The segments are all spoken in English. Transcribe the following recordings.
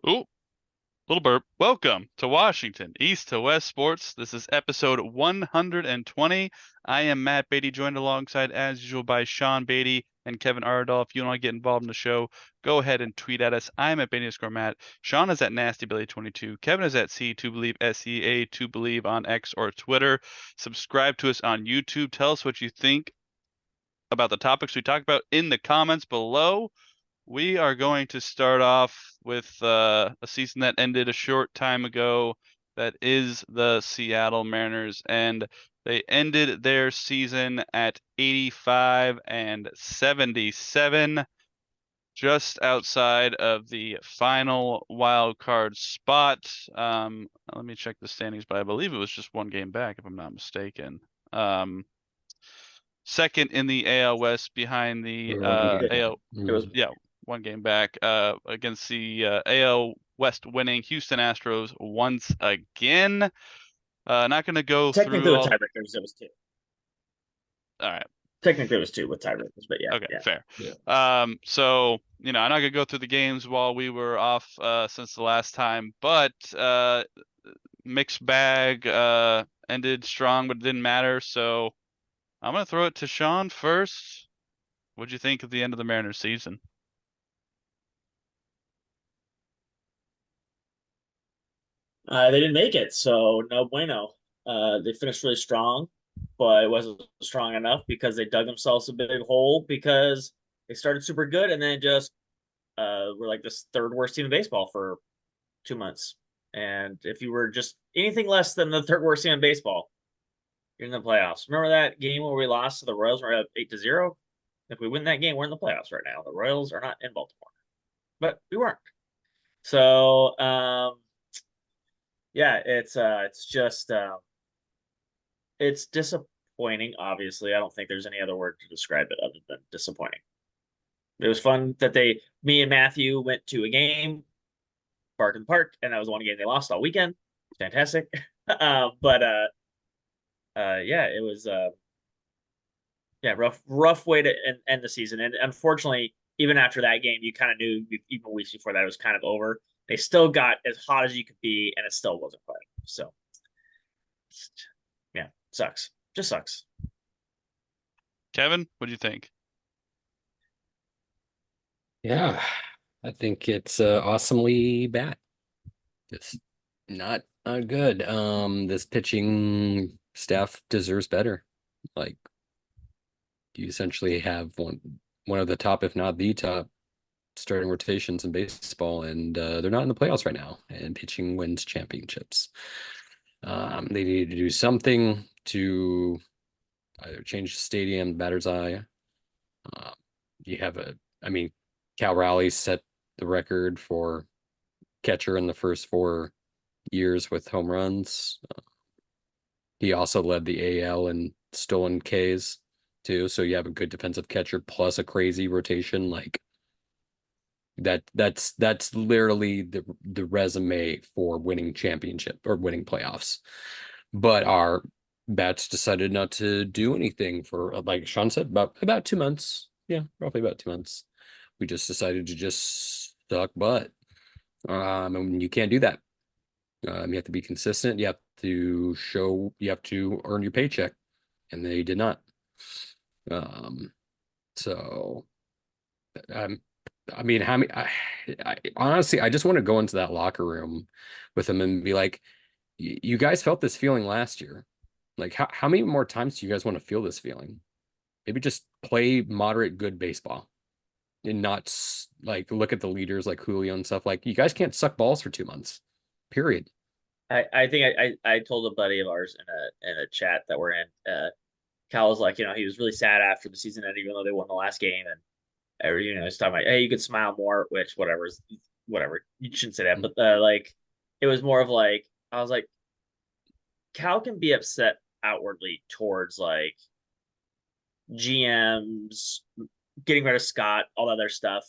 Ooh, little burp. Welcome to Washington, East to West Sports. This is episode 120. I am Matt Beatty, joined alongside, as usual, by Sean Beatty and Kevin Ardall. If you want to get involved in the show, go ahead and tweet at us. I'm at Beatty_Matt. Sean is at NastyBilly22. Kevin is at C2Believe, SEA2Believe on X or Twitter. Subscribe to us on YouTube. Tell us what you think about the topics we talked about in the comments below. We are going to start off with a season that ended a short time ago. That is the Seattle Mariners, and they ended their season at 85-77, just outside of the final wild card spot. Let me check the standings, but I believe it was just one game back, if I'm not mistaken. Second in the AL West behind the AL. It was Yeah, one game back against the AL West winning Houston Astros once again. Not going to go technically through with all. tiebreakers. It was two. All right. Technically, it was two with tiebreakers, but yeah, Okay, yeah. fair. Yeah. So, I'm not going to go through the games while we were off since the last time, but mixed bag ended strong, but it didn't matter. So I'm going to throw it to Sean first. What'd you think of the end of the Mariners season? They didn't make it, so no bueno. They finished really strong, but it wasn't strong enough because they dug themselves a big hole because they started super good and then just were like this third worst team in baseball for 2 months. And if you were just anything less than the third worst team in baseball, you're in the playoffs. Remember that game where we lost to the Royals? We're up 8-0. If we win that game, we're in the playoffs right now. The Royals are not in Baltimore, but we weren't. So yeah, it's just it's disappointing. Obviously, I don't think there's any other word to describe it other than disappointing. It was fun that me and Matthew went to a game, Park in the Park, and that was the one game they lost all weekend. Fantastic. But yeah, it was yeah, rough way to end the season. And unfortunately, even after that game, you kind of knew even weeks before that it was kind of over. They still got as hot as you could be, and it still wasn't quite. So yeah, sucks. Just sucks. Kevin, what do you think? Yeah, I think it's awesomely bad. It's not good. This pitching staff deserves better. Like you essentially have one of the top, if not the top, starting rotations in baseball, and they're not in the playoffs right now. And pitching wins championships. They need to do something to either change the stadium, batter's eye. Uh, you have I mean, Cal Raleigh set the record for catcher in the first 4 years with home runs. He also led the AL in stolen Ks too. So you have a good defensive catcher plus a crazy rotation. Like that's literally the resume for winning championship or winning playoffs. But our bats decided not to do anything for, like Sean said, about 2 months. Yeah, roughly about 2 months. We just decided to just suck butt. And you can't do that. You have to be consistent. You have to earn your paycheck, and they did not. So, um, I mean, how many? Honestly, I just want to go into that locker room with them and be like, "You guys felt this feeling last year. Like, how many more times do you guys want to feel this feeling? Maybe just play moderate good baseball and not like look at the leaders like Julio and stuff. Like, you guys can't suck balls for 2 months, period." I think I told a buddy of ours in a chat that we're in. Cal was like, he was really sad after the season ended, even though they won the last game, and he's talking about, hey, you could smile more, which whatever. You shouldn't say that, but like, it was more of like, I was like, Cal can be upset outwardly towards like GMs getting rid of Scott, all that other stuff.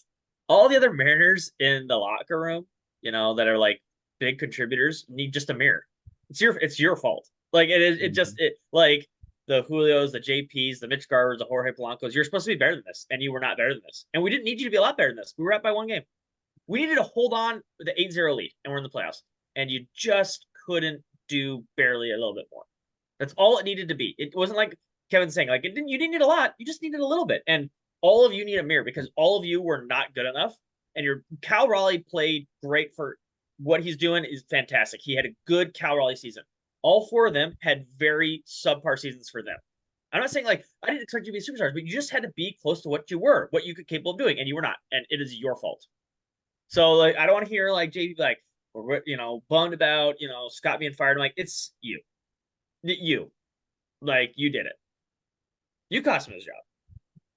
All the other Mariners in the locker room, that are like big contributors need just a mirror. It's your fault. Like it is. It just it like the Julios, the JPs, the Mitch Garvers, the Jorge Polanco's. You're supposed to be better than this, and you were not better than this. And we didn't need you to be a lot better than this. We were up by one game. We needed to hold on with the 8-0 lead, and we're in the playoffs. And you just couldn't do barely a little bit more. That's all it needed to be. It wasn't like Kevin's saying, like, you didn't need a lot. You just needed a little bit. And all of you need a mirror because all of you were not good enough. And your Cal Raleigh played great for what he's doing is fantastic. He had a good Cal Raleigh season. All 4 of them had very subpar seasons for them. I'm not saying like I didn't expect you to be superstars, but you just had to be close to what you were, what you could capable of doing, and you were not, and it is your fault. So like I don't want to hear like JP like bummed about Scott being fired. I'm like, it's you, like you did it. You cost him his job.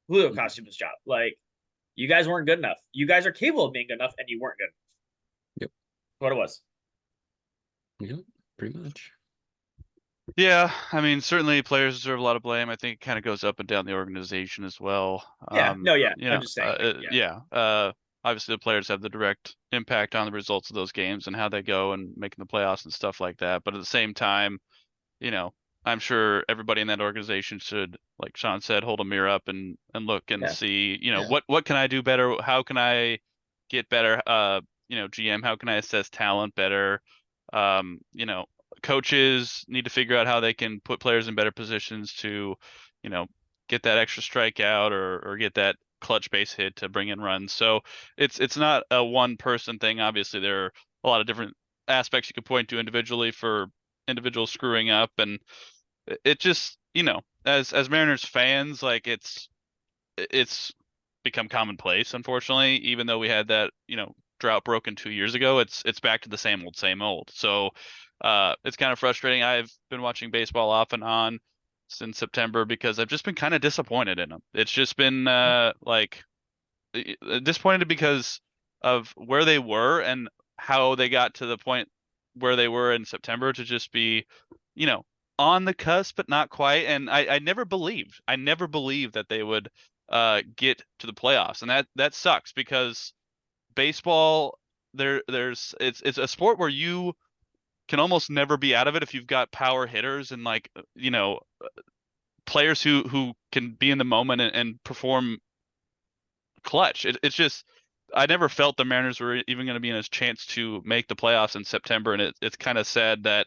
Julio cost him his job. Like you guys weren't good enough. You guys are capable of being good enough, and you weren't good enough. Yep. What it was. Yep, pretty much. Yeah, I mean, certainly players deserve a lot of blame. I think it kind of goes up and down the organization as well. Yeah, I'm just saying. Obviously the players have the direct impact on the results of those games and how they go and making the playoffs and stuff like that. But at the same time, I'm sure everybody in that organization should, like Sean said, hold a mirror up and look and see, what can I do better? How can I get better? GM, how can I assess talent better? Coaches need to figure out how they can put players in better positions to, get that extra strikeout or get that clutch base hit to bring in runs. So it's not a one person thing. Obviously, there are a lot of different aspects you could point to individually for individuals screwing up, and it just, as Mariners fans, like it's become commonplace, unfortunately. Even though we had that, drought broken 2 years ago, it's back to the same old, same old. So it's kind of frustrating. I've been watching baseball off and on since September because I've just been kind of disappointed in them. It's just been disappointed because of where they were and how they got to the point where they were in September to just be, on the cusp, but not quite. And I never believed that they would get to the playoffs. And that sucks because baseball, it's a sport where you can almost never be out of it if you've got power hitters and players who can be in the moment and perform clutch. It's just I never felt the Mariners were even going to be in a chance to make the playoffs in September, and it's kind of sad that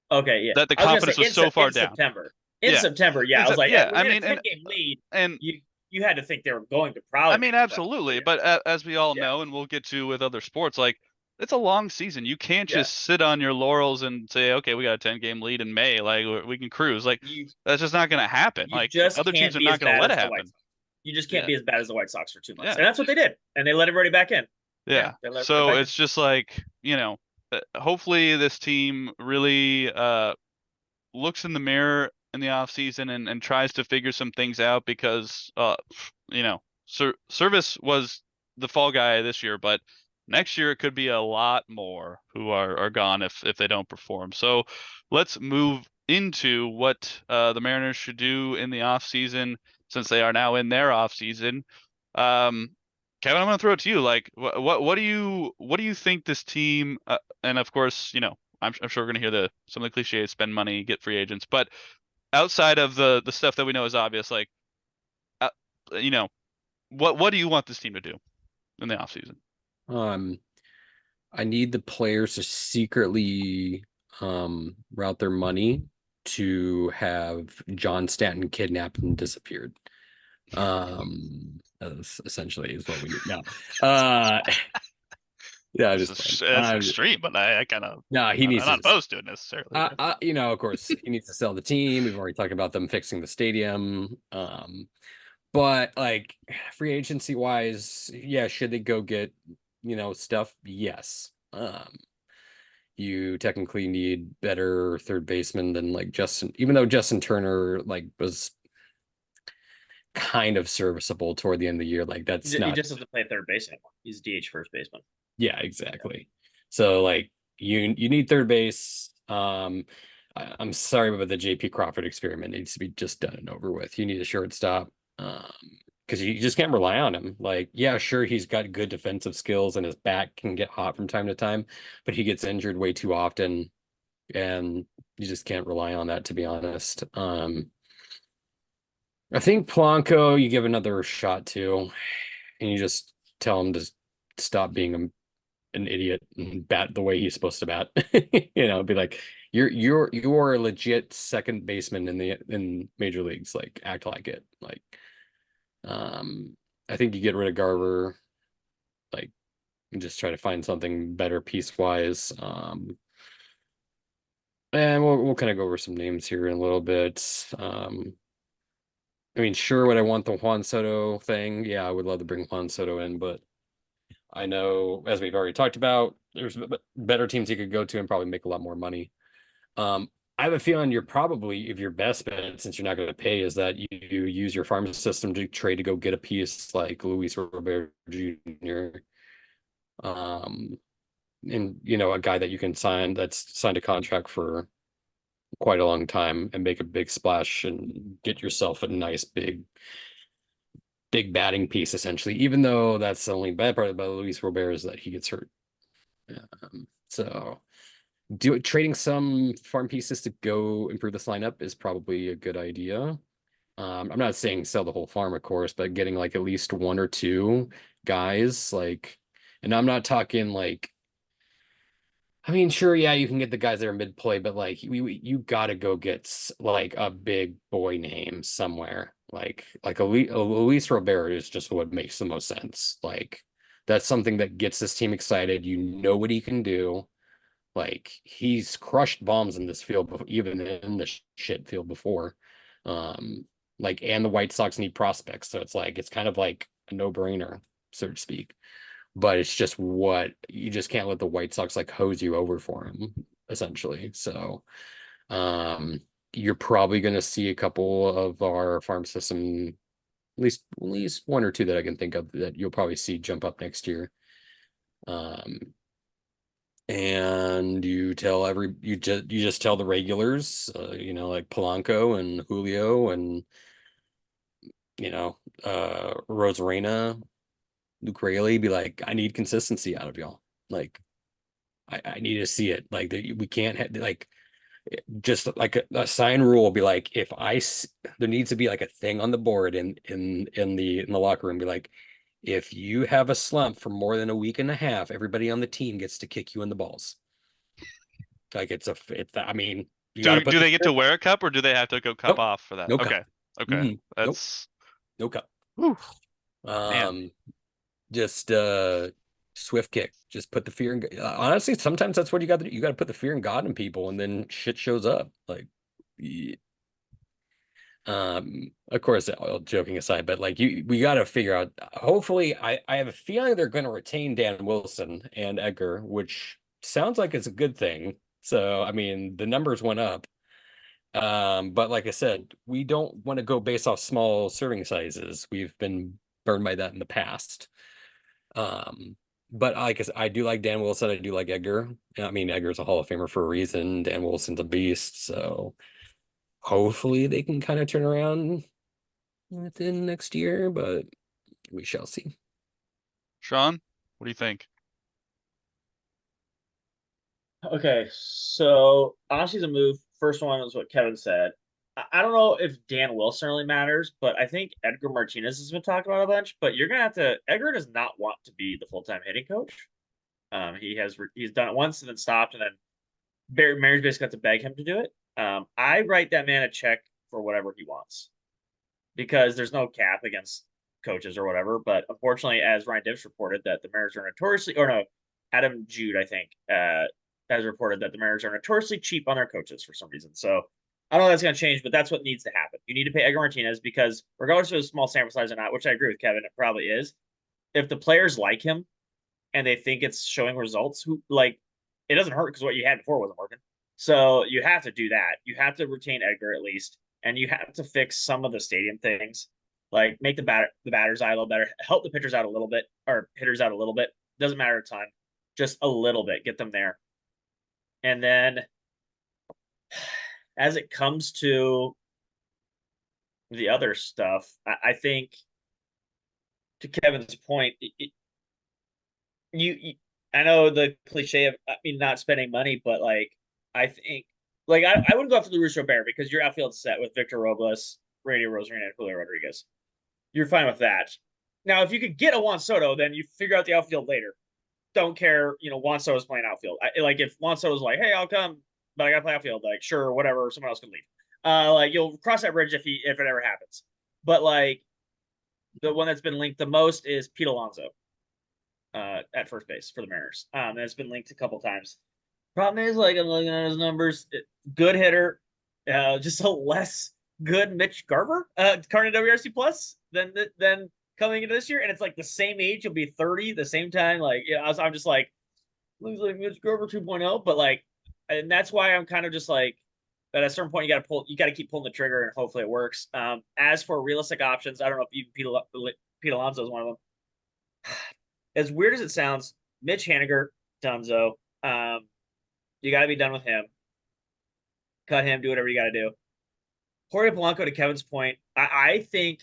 that the I was gonna confidence say was so far in down. September. Yeah. September, I was like, yeah, when I they mean, had a 10-game lead, and you had to think they were going to probably. I mean, absolutely, but as we all know, and we'll get to with other sports, like it's a long season. You can't just sit on your laurels and say, okay, we got a 10-game lead in May, like we can cruise. Like that's just not going to happen. You Like just other can't teams are be not as going to bad let as it the White happen. Sox. You just can't be as bad as the White Sox for 2 months, Yeah. and that's what they did, and they let everybody back in. Yeah. They let So everybody back it's just like, hopefully this team really looks in the mirror in the off season and tries to figure some things out because Service was the fall guy this year, but next year it could be a lot more who are gone if they don't perform. So let's move into what the Mariners should do in the off season since they are now in their off season. Kevin, I'm going to throw it to you. Like, what do you think this team? And of course, I'm sure we're going to hear some of the cliches: spend money, get free agents. But outside of the stuff that we know is obvious, like, uh, you know, what do you want this team to do in the offseason? I need the players to secretly route their money to have John Stanton kidnapped and disappeared. That's essentially is what we need now. Yeah, That's extreme, but I kind of he needs I'm not to opposed to it necessarily. Of course, he needs to sell the team. We've already talked about them fixing the stadium. But like free agency wise, yeah, should they go get stuff? Yes. You technically need better third baseman than like Justin, even though Justin Turner like was kind of serviceable toward the end of the year. Like that's he not. He just doesn't play third base anymore. He's DH first baseman. Yeah, exactly. So like you need third base. I'm sorry, but the JP Crawford experiment needs to be just done and over with. You need a shortstop. Because you just can't rely on him. Like, yeah, sure, he's got good defensive skills and his bat can get hot from time to time, but he gets injured way too often, and you just can't rely on that, to be honest. I think Polanco, you give another shot to, and you just tell him to stop being an idiot and bat the way he's supposed to bat. Be like, you're a legit second baseman in major leagues. Like, act like it. Like, I think you get rid of Garver, like, and just try to find something better piece wise. And we'll kind of go over some names here in a little bit. I mean, sure, would I want the Juan Soto thing? Yeah, I would love to bring Juan Soto in, but I know, as we've already talked about, there's better teams you could go to and probably make a lot more money. I have a feeling you're probably, if your best bet, since you're not going to pay, is that you use your farm system to trade to go get a piece like Luis Robert Jr. And a guy that you can sign that's signed a contract for quite a long time and make a big splash and get yourself a nice big batting piece, essentially, even though that's the only bad part about Luis Robert is that he gets hurt. So trading some farm pieces to go improve this lineup is probably a good idea. I'm not saying sell the whole farm, of course, but getting like at least one or two guys, like, and I'm not talking like, I mean, sure, yeah, you can get the guys that are mid play, but like you gotta go get like a big boy name somewhere. Like a Luis Robert is just what makes the most sense. Like, that's something that gets this team excited. You know what he can do. Like, he's crushed bombs in this field, even in the shit field before. Like, and the White Sox need prospects, so it's kind of like a no-brainer, so to speak. But it's just what you just can't let the White Sox like hose you over for him, essentially. So, you're probably going to see a couple of our farm system, at least one or two that I can think of that you'll probably see jump up next year. And you just tell the regulars, like Polanco and Julio and Rosarena, Luke Raley, be like, I need consistency out of y'all. Like, I need to see it. Like, we can't have like just like a sign rule. Be like, there needs to be like a thing on the board in the locker room. Be like, if you have a slump for more than a week and a half, everybody on the team gets to kick you in the balls. Like, I mean, you got to put Do the they get to wear a cup or do they have to go cup nope, off for that? no cup. Okay. Okay. Nope, That's no cup. whew, man. Just swift kick. Just put the fear in. Honestly, sometimes that's what you got to do. You got to put the fear in God in people, and then shit shows up. Like, yeah. Of course, all joking aside, but like we got to figure out. Hopefully, I have a feeling they're going to retain Dan Wilson and Edgar, which sounds like it's a good thing. So, I mean, the numbers went up. But like I said, we don't want to go based off small serving sizes. We've been burned by that in the past. But like I said, I do like Dan Wilson. I do like Edgar. I mean, Edgar's a Hall of Famer for a reason. Dan Wilson's a beast. So hopefully they can kind of turn around within next year, but we shall see. Sean, what do you think? Okay, so honestly, the move. First one is what Kevin said. I don't know if Dan Wilson really matters, but I think Edgar Martinez has been talked about a bunch. But you're gonna have to. Edgar does not want to be the full time hitting coach. He's done it once and then stopped, and then Mary's basically got to beg him to do it. I write that man a check for whatever he wants because there's no cap against coaches or whatever. But unfortunately, as Ryan Dibbs reported, that the Mariners are notoriously, or no, Adam Jude, I think, has reported that the Mariners are notoriously cheap on their coaches for some reason. So I don't know if that's going to change, but that's what needs to happen. You need to pay Edgar Martinez because regardless of a small sample size or not, which I agree with Kevin, it probably is. If the players like him and they think it's showing results, it doesn't hurt because what you had before wasn't working. So you have to do that. You have to retain Edgar at least, and you have to fix some of the stadium things, like make the batter's eye a little better, help the pitchers out a little bit or hitters out a little bit. Doesn't matter a ton, just a little bit, get them there. And then as it comes to the other stuff, I think to Kevin's point, I know the cliche of not spending money, but like I think I wouldn't go after Luis Robert because your outfield's set with Victor Robles, Radio Rosarina, and Julio Rodriguez. You're fine with that. Now, if you could get a Juan Soto, then you figure out the outfield later. Don't care, Juan Soto's playing outfield. Like if Juan Soto's like, hey, I'll come, but I gotta play outfield, like sure, whatever, someone else can leave. Like you'll cross that bridge if it ever happens. But like the one that's been linked the most is Pete Alonso at first base for the Mariners. That's been linked a couple times. Problem is, like I'm looking at his numbers, good hitter, just a less good Mitch Garver, current WRC plus than coming into this year, and it's like the same age. You'll be 30 the same time. Like, I'm just like looks like Mitch Garver 2.0, but like, and that's why I'm kind of just like at a certain point you got to keep pulling the trigger, and hopefully it works. As for realistic options, I don't know if even Pete Alonso is one of them. As weird as it sounds, Mitch Haniger, Dunzo. You got to be done with him. Cut him. Do whatever you got to do. Jorge Polanco, to Kevin's point, I think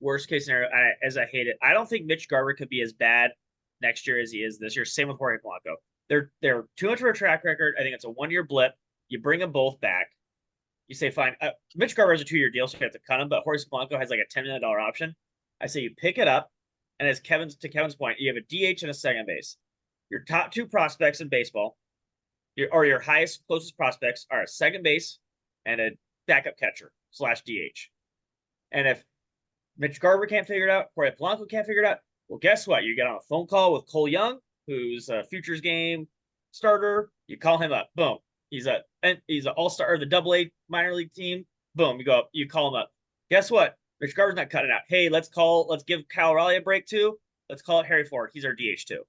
worst case scenario, as I hate it, I don't think Mitch Garver could be as bad next year as he is this year. Same with Jorge Polanco. They're too much of a track record. I think it's a 1-year blip. You bring them both back. You say, fine. Mitch Garver has a 2-year deal, so you have to cut him. But Jorge Polanco has like a $10 million option. I say you pick it up, and to Kevin's point, you have a DH and a second base. Your top 2 prospects in baseball, your highest closest prospects are a second base and a backup catcher / DH. And if Mitch Garver can't figure it out, Jorge Polanco can't figure it out, well, guess what? You get on a phone call with Cole Young, who's a futures game starter. You call him up. Boom. He's an all-star of the AA minor league team. Boom. You go up. You call him up. Guess what? Mitch Garver's not cutting out. Hey, let's give Kyle Raleigh a break too. Let's call it Harry Ford. He's our DH too.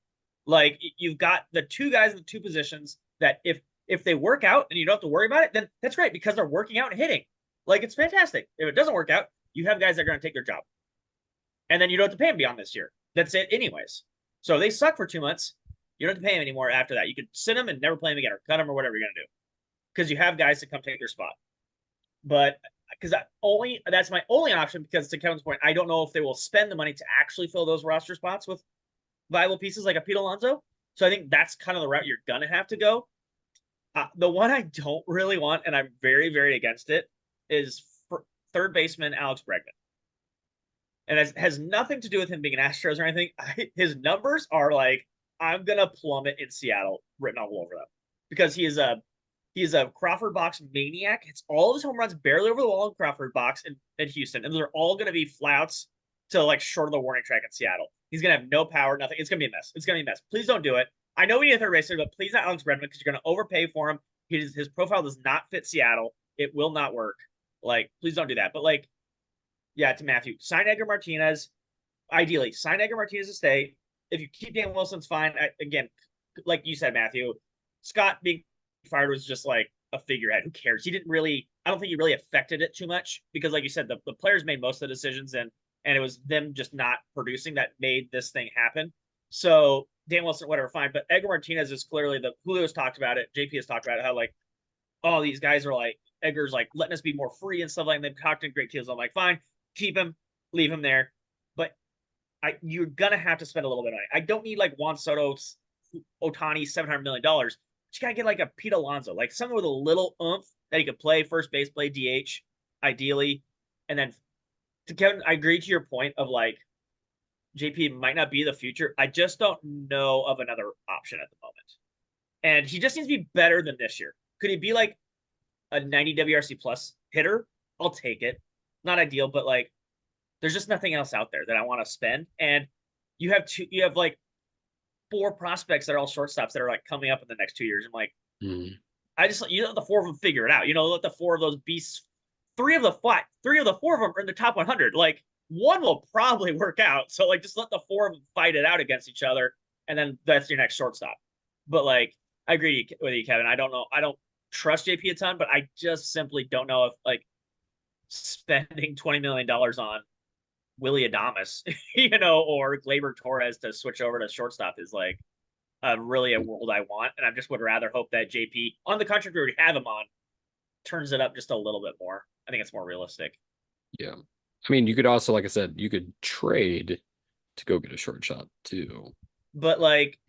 Like you've got the 2 guys in the 2 positions that if they work out and you don't have to worry about it, then that's great because they're working out and hitting. Like it's fantastic. If it doesn't work out, you have guys that are going to take their job. And then you don't have to pay them beyond this year. That's it anyways. So they suck for 2 months. You don't have to pay them anymore after that. You could sit them and never play them again or cut them or whatever you're going to do. Because you have guys to come take their spot. But because that's my only option because to Kevin's point, I don't know if they will spend the money to actually fill those roster spots with viable pieces like a Pete Alonso. So I think that's kind of the route you're going to have to go. The one I don't really want, and I'm very, very against it, is third baseman Alex Bregman. And it has nothing to do with him being an Astros or anything. His numbers are like, I'm going to plummet in Seattle written all over them. Because he is a Crawford box maniac. It's all of his home runs barely over the wall in Crawford box in Houston. And they're all going to be flouts to like short of the warning track in Seattle. He's going to have no power, nothing. It's going to be a mess. It's going to be a mess. Please don't do it. I know we need a third baseman, but please not Alex Bregman because you're going to overpay for him. His profile does not fit Seattle. It will not work. Like, please don't do that. But like, yeah, to Matthew, sign Edgar Martinez. Ideally, sign Edgar Martinez to stay. If you keep Dan Wilson's fine. Again, like you said, Matthew, Scott being fired was just like a figurehead. Who cares? I don't think he really affected it too much because, like you said, the players made most of the decisions and it was them just not producing that made this thing happen. So Dan Wilson, whatever, fine. But Edgar Martinez is clearly Julio's talked about it. JP has talked about it, how like, oh, these guys are like, Edgar's like letting us be more free and stuff like that. They've talked in great deals. I'm like, fine, keep him, leave him there. But you're gonna have to spend a little bit of money. I don't need like Juan Soto, Ohtani, $700 million. But you gotta get like a Pete Alonso, like someone with a little oomph that he could play first base, play DH, ideally. And then to Kevin, I agree to your point of like JP might not be the future. I just don't know of another option at the moment. And he just needs to be better than this year. Could he be like a 90 WRC plus hitter? I'll take it. Not ideal, but like there's just nothing else out there that I want to spend. And you have like 4 prospects that are all shortstops that are like coming up in the next 2 years. I'm like, you let the 4 of them figure it out. Let the 4 of those beasts. 3 of the 4 of them are in the top 100. Like one will probably work out. So like just let the 4 of them fight it out against each other, and then that's your next shortstop. But like I agree with you, Kevin. I don't know. I don't trust JP a ton, but I just simply don't know if like spending $20 million on Willie Adames, or Gleyber Torres to switch over to shortstop is like really a world I want. And I just would rather hope that JP, on the contract we already have him on, turns it up just a little bit more. I think it's more realistic. Yeah. I mean, you could also, like I said, you could trade to go get a shortstop too. But like,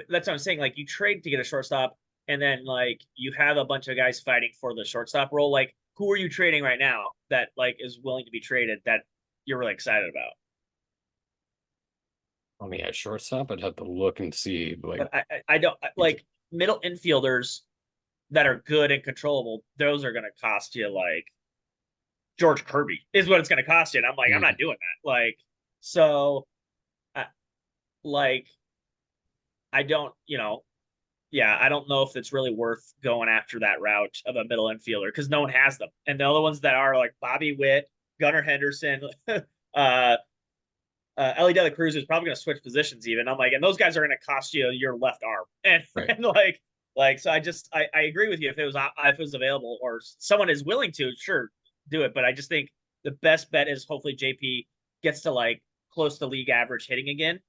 that's what I'm saying. Like, you trade to get a shortstop, and then like you have a bunch of guys fighting for the shortstop role. Like, who are you trading right now that like is willing to be traded that you're really excited about? I mean, at shortstop, I'd have to look and see. Like, But I don't like middle infielders that are good and controllable. Those are going to cost you like George Kirby is what it's going to cost you. And I'm like, I'm not doing that. Like, so, I, like, I don't, yeah, I don't know if it's really worth going after that route of a middle infielder because no one has them. And the other ones that are like Bobby Witt, Gunnar Henderson, Ellie De La Cruz is probably going to switch positions even. I'm like, and those guys are going to cost you your left arm. And, right. and like, so I agree with you. If it was available or someone is willing to, sure, do it. But I just think the best bet is hopefully JP gets to like close to league average hitting again,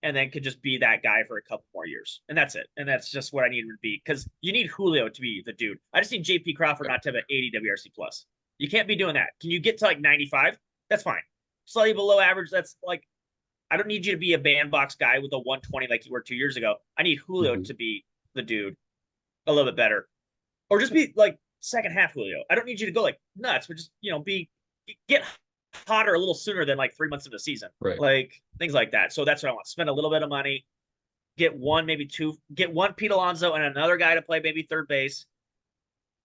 and then could just be that guy for a couple more years. And that's it. And that's just what I need him to be because you need Julio to be the dude. I just need JP Crawford not to have an 80 WRC plus. You can't be doing that. Can you get to like 95? That's fine. Slightly below average. That's like, I don't need you to be a bandbox guy with a 120 like you were 2 years ago. I need Julio to be the dude a little bit better. Or just be like second half Julio. I don't need you to go like nuts, but just, get hotter a little sooner than like 3 months of the season. Right. Like things like that. So that's what I want. Spend a little bit of money, get one, maybe two, get one Pete Alonso and another guy to play maybe third base.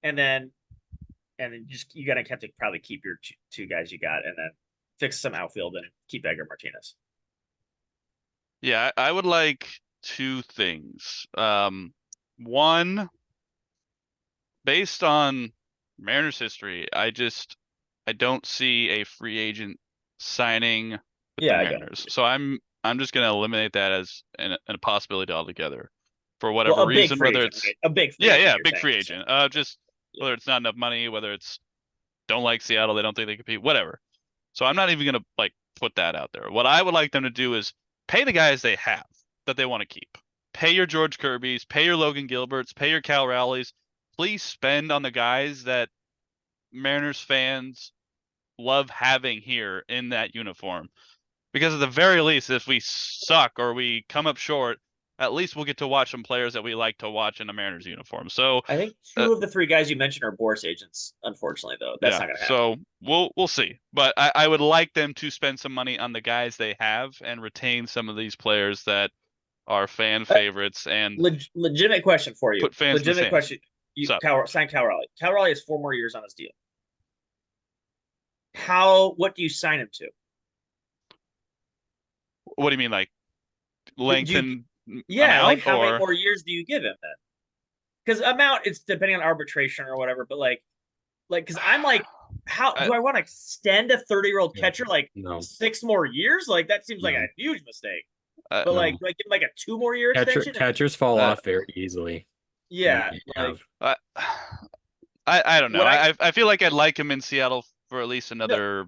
And then just, you got to have to probably keep your two guys you got and then fix some outfield and keep Edgar Martinez. Yeah, I would like two things. One, based on Mariners history, I don't see a free agent signing with the Mariners. So I'm just gonna eliminate that as a possibility altogether for whatever reason, whether it's a big free agent. Just whether it's not enough money, whether it's don't like Seattle, they don't think they compete, whatever. So I'm not even gonna like put that out there. What I would like them to do is pay the guys they have that they want to keep. Pay your George Kirby's, pay your Logan Gilberts, pay your Cal Rowleys. Please spend on the guys that Mariners fans love having here in that uniform. Because at the very least, if we suck or we come up short, at least we'll get to watch some players that we like to watch in a Mariners uniform. So I think two of the three guys you mentioned are Boris agents, unfortunately, though. That's not going to happen. So we'll see. But I would like them to spend some money on the guys they have and retain some of these players that are fan favorites and legitimate question for you. Put fans legitimate question. Sign Cal Raleigh. Cal Raleigh has 4 more years on his deal. What do you sign him to? What do you mean, like lengthen? Yeah, like how many more years do you give him then? Because amount, it's depending on arbitration or whatever. But like, because I'm like, how do I want to extend a 30-year-old catcher like 6 more years? Like that seems like a huge mistake. But do I give him like a 2 more year extension? Catchers fall off very easily. Yeah, I don't know. I feel like I'd like him in Seattle for at least another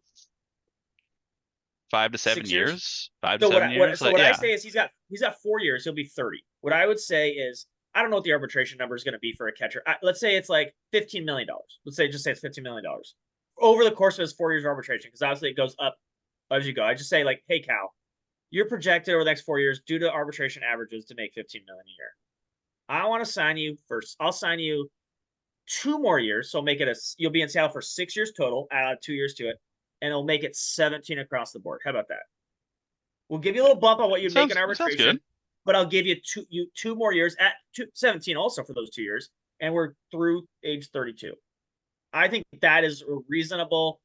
5 to 7 years. 5 to 7 years. So what I say is he's got 4 years. He'll be 30. What I would say is I don't know what the arbitration number is going to be for a catcher. Let's say it's like $15 million. Let's say it's $15 million over the course of his 4 years of arbitration, because obviously it goes up as you go. I just say like, hey Cal, you're projected over the next 4 years due to arbitration averages to make $15 million a year. I want to sign you first. I'll sign you 2 more years. So make it you'll be in Seattle for 6 years total, add 2 years to it, and it'll make it 17 across the board. How about that? We'll give you a little bump on what you'd make in arbitration, but I'll give you two more years at 17 also for those 2 years, and we're through age 32. I think that is a reasonable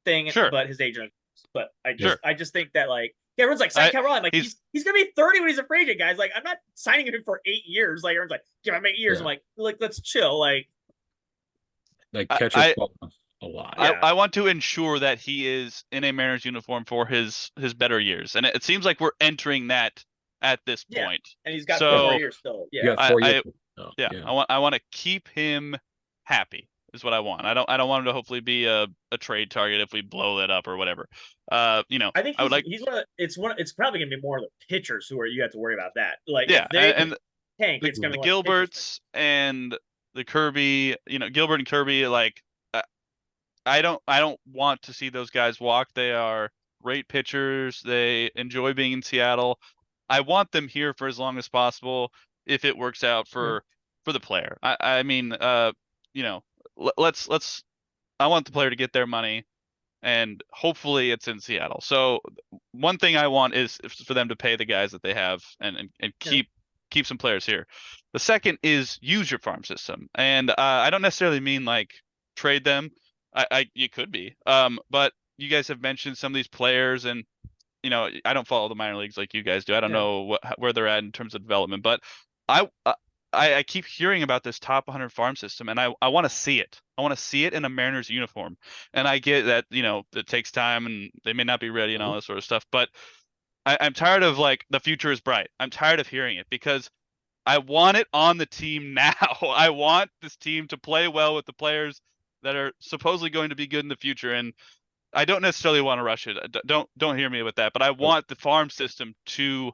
thing, but his agent. But I just think that like everyone's like sign Cal Raleigh. I'm like he's gonna be 30 when he's a free agent, guys. Like I'm not signing him for 8 years. Like everyone's like, give him 8 years. I'm like let's chill. Like catchers fall off a lot. I want to ensure that he is in a Mariners uniform for his better years, and it seems like we're entering that at this point. And he's got 4 more years still. Yeah, I want to keep him happy. Is what I want. I don't want him to hopefully be a trade target if we blow it up or whatever. I think it's probably gonna be more of the pitchers who you have to worry about that. Like and tank, it's gonna be the Gilberts and the Kirby. Gilbert and Kirby. Like I don't want to see those guys walk. They are great pitchers. They enjoy being in Seattle. I want them here for as long as possible if it works out for the player. I mean, let's I want the player to get their money and hopefully it's in Seattle. So one thing I want is for them to pay the guys that they have and keep some players here. The second is use your farm system, and I don't necessarily mean like trade them. You could be, but you guys have mentioned some of these players, and I don't follow the minor leagues like you guys do. I don't know where they're at in terms of development, but I I keep hearing about this top 100 farm system, and I want to see it. I want to see it in a Mariners uniform. And I get that, it takes time and they may not be ready and all this sort of stuff, but I'm tired of like the future is bright. I'm tired of hearing it because I want it on the team now. I want this team to play well with the players that are supposedly going to be good in the future. And I don't necessarily want to rush it. Don't hear me with that, but I want the farm system to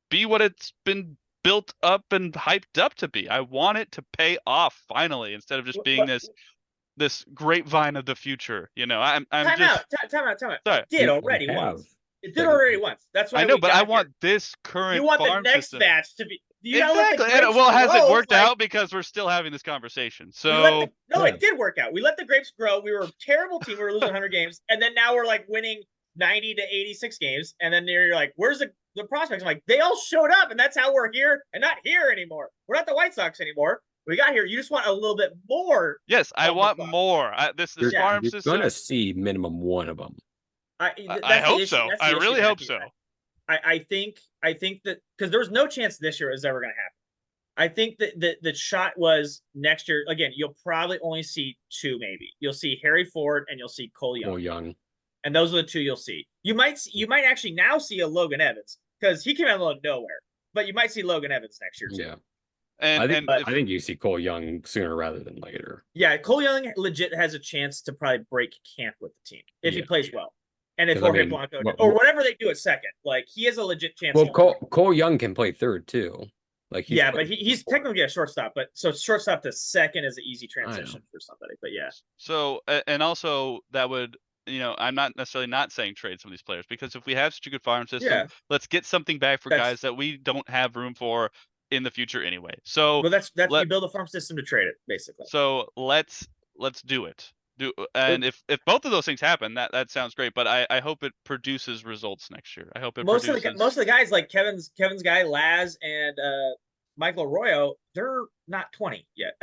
be what it's been built up and hyped up to be. I want it to pay off finally instead of just being this grapevine of the future. I'm Time just out. sorry. It did already once. It did already once. That's why I know, but I here. want this current. You want the farm next system. batch to be. Exactly. Well, has it worked out? Because we're still having this conversation. So no, it did work out. We let the grapes grow. We were a terrible team. We were losing 100 games, and then now we're like winning 90 to 86 games. And then you're like, "Where's the prospects?" I'm like, they all showed up, and that's how we're here and not here anymore. We're not the White Sox anymore. We got here. You just want a little bit more. Yes, I want more. This farm You're system. going to see minimum one of them. I hope so. I really hope so. I think that because there was no chance this year it was ever going to happen. I think that the shot was next year. Again, you'll probably only see two, maybe. You'll see Harry Ford and you'll see Cole Young. And those are the two you'll see. You might actually now see a Logan Evans because he came out of nowhere. But you might see Logan Evans next year too. Yeah. I think you see Cole Young sooner rather than later. Yeah, Cole Young legit has a chance to probably break camp with the team if he plays well. And if Jorge Blanco or whatever they do at second, like he has a legit chance. Well, Cole Young can play third too. Like but he's technically a shortstop. But so shortstop to second is an easy transition for somebody. But yeah. So and also that would I'm not necessarily not saying trade some of these players because if we have such a good farm system, let's get something back for guys that we don't have room for in the future anyway. So we build a farm system to trade it basically. So let's do it. If both of those things happen, that sounds great. But I hope it produces results next year. I hope it most of the guys like Kevin's guy Laz and Michael Arroyo, they're not 20 yet.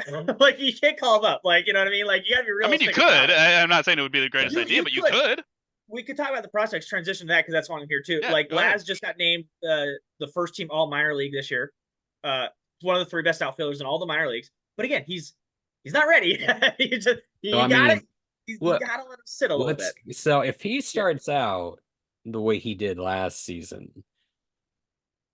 Like you can't call them up. Like you know what I mean? Like you gotta be real. I mean, you could. I'm not saying it would be the greatest idea, but you could. We could talk about the prospects transition to that because that's one here too. Yeah, like Laz just got named the first team all minor league this year. One of the 3 best outfielders in all the minor leagues. But again, he's not ready. You gotta let him sit a little bit. So if he starts out the way he did last season,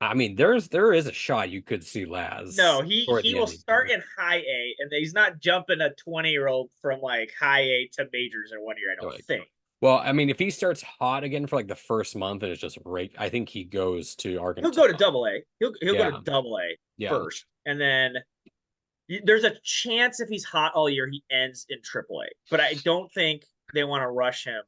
I mean, there is a shot you could see Laz. No, he will start in high A, and he's not jumping a 20-year-old from like high A to majors in 1 year. I don't think. Well, I mean, if he starts hot again for like the first month and it's just I think he goes to Arkansas. He'll go to Double A. He'll go to Double A first, and then there's a chance if he's hot all year he ends in Triple A. But I don't think they want to rush him.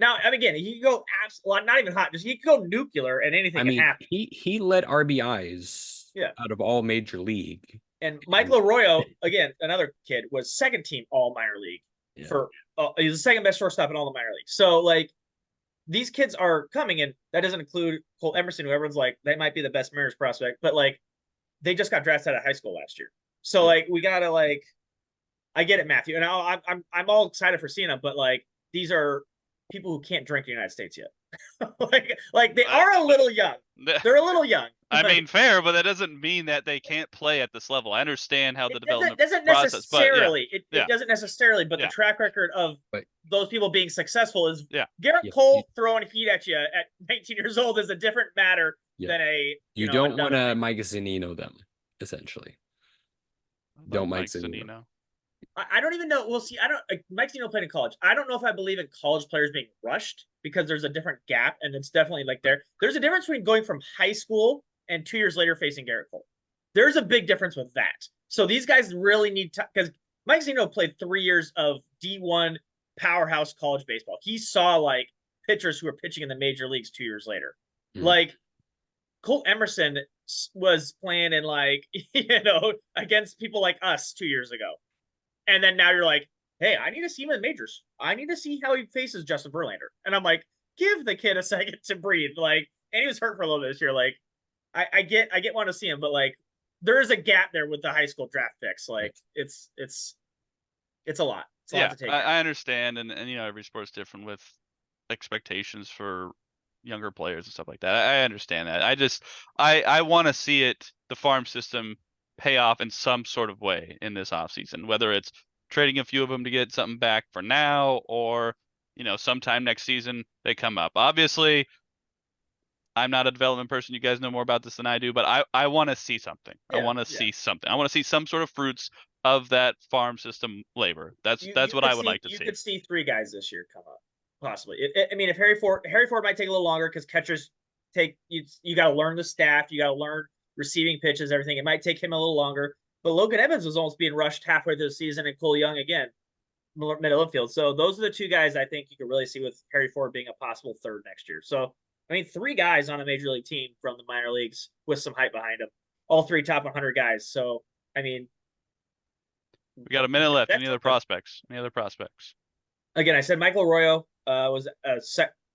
Now, and again, he could go not even hot. Just he could go nuclear, and anything can happen. He led RBIs out of all major league. And Michael Arroyo, again, another kid, was second team all minor league for. He's the second best shortstop in all the minor leagues. So, like, these kids are coming, and that doesn't include Cole Emerson, who everyone's like, that might be the best Mariners prospect. But, like, they just got drafted out of high school last year. So, like, we got to, like, I get it, Matthew. And I'm all excited for seeing them, but, like, these are people who can't drink in the United States yet. like they are a little young. They're a little young. I mean, fair, but that doesn't mean that they can't play at this level. I understand how the development doesn't process, necessarily. It doesn't necerily, but the track record of those people being successful is Garrett Cole throwing heat at you at 19 years old is a different matter than a you don't want to Mike Zunino them essentially. Don't Mike Zunino. I don't even know. We'll see. Mike Zunino played in college. I don't know if I believe in college players being rushed because there's a different gap, and it's definitely like there's a difference between going from high school and 2 years later facing Garrett Cole. There's a big difference with that. So these guys really need to, because Mike Zunino played 3 years of D1 powerhouse college baseball. He saw like pitchers who were pitching in the major leagues 2 years later. Like Cole Emerson was playing in like against people like us 2 years ago. And then now you're like, hey, I need to see him in the majors. I need to see how he faces Justin Verlander. And I'm like, give the kid a second to breathe. Like, and he was hurt for a little bit this year. Like, I get want to see him, but like, there is a gap there with the high school draft picks. Like, it's a lot. It's a lot Yeah, to take in. I understand, and every sport's different with expectations for younger players and stuff like that. I understand that. I want to see the farm system pay off in some sort of way in this offseason, whether it's trading a few of them to get something back for now, or sometime next season they come up. Obviously, I'm not a development person. You guys know more about this than I do, but I want to see something. I want to see something. I want to see some sort of fruits of that farm system labor. That's what I would like to see. You could see 3 guys this year come up, possibly. I mean, if Harry Ford might take a little longer because catchers take you got to learn the staff, you got to learn receiving pitches, everything. It might take him a little longer. But Logan Evans was almost being rushed halfway through the season, and Cole Young again, middle infield. So those are the 2 guys I think you could really see with Harry Ford being a possible third next year. So I mean, 3 guys on a major league team from the minor leagues with some hype behind them. All 3 top 100 guys. So I mean, we got a minute left. that's Any other something. prospects? Any other prospects? Again, I said Michael Arroyo was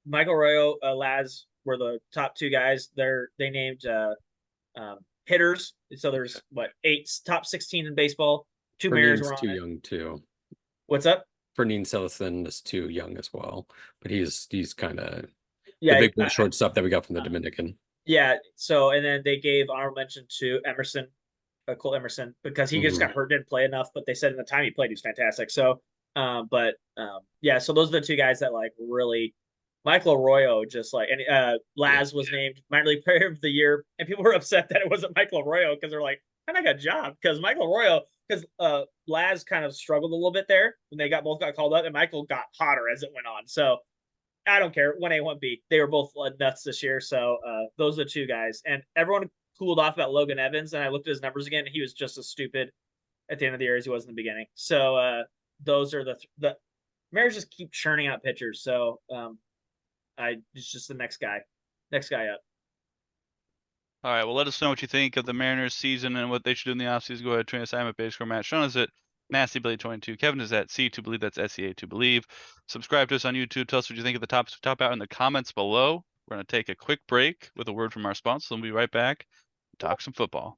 Michael Arroyo, Laz were the top 2 guys. They named hitters. So there's top 16 in baseball. 2 Mariners were on too it. young too. What's up? Fernine Celestin is too young as well, but he's kind of the big shortstop that we got from the Dominican. Yeah. So and then they gave honorable mention to Emerson, Cole Emerson, because he just got hurt, didn't play enough. But they said in the time he played, he was fantastic. So, yeah. So those are the 2 guys that like really. Michael Arroyo just like, and Laz was named minor league player of the year, and people were upset that it wasn't Michael Arroyo because they're like, kind of got a job because Michael Arroyo, because Laz kind of struggled a little bit there when they both got called up, and Michael got hotter as it went on. So I don't care, 1A, 1B, they were both nuts this year. So those are the 2 guys, and everyone cooled off about Logan Evans, and I looked at his numbers again. He was just as stupid at the end of the year as he was in the beginning. So those are the Mariners just keep churning out pitchers. So it's just the next guy up. All right. Well, let us know what you think of the Mariners season and what they should do in the offseason. Go ahead, train assignment base score. Matt Sean is at NastyBlade22. Kevin is at C2Believe. That's SEA2Believe. Subscribe to us on YouTube. Tell us what you think of the top out in the comments below. We're going to take a quick break with a word from our sponsor. We'll be right back and talk some football.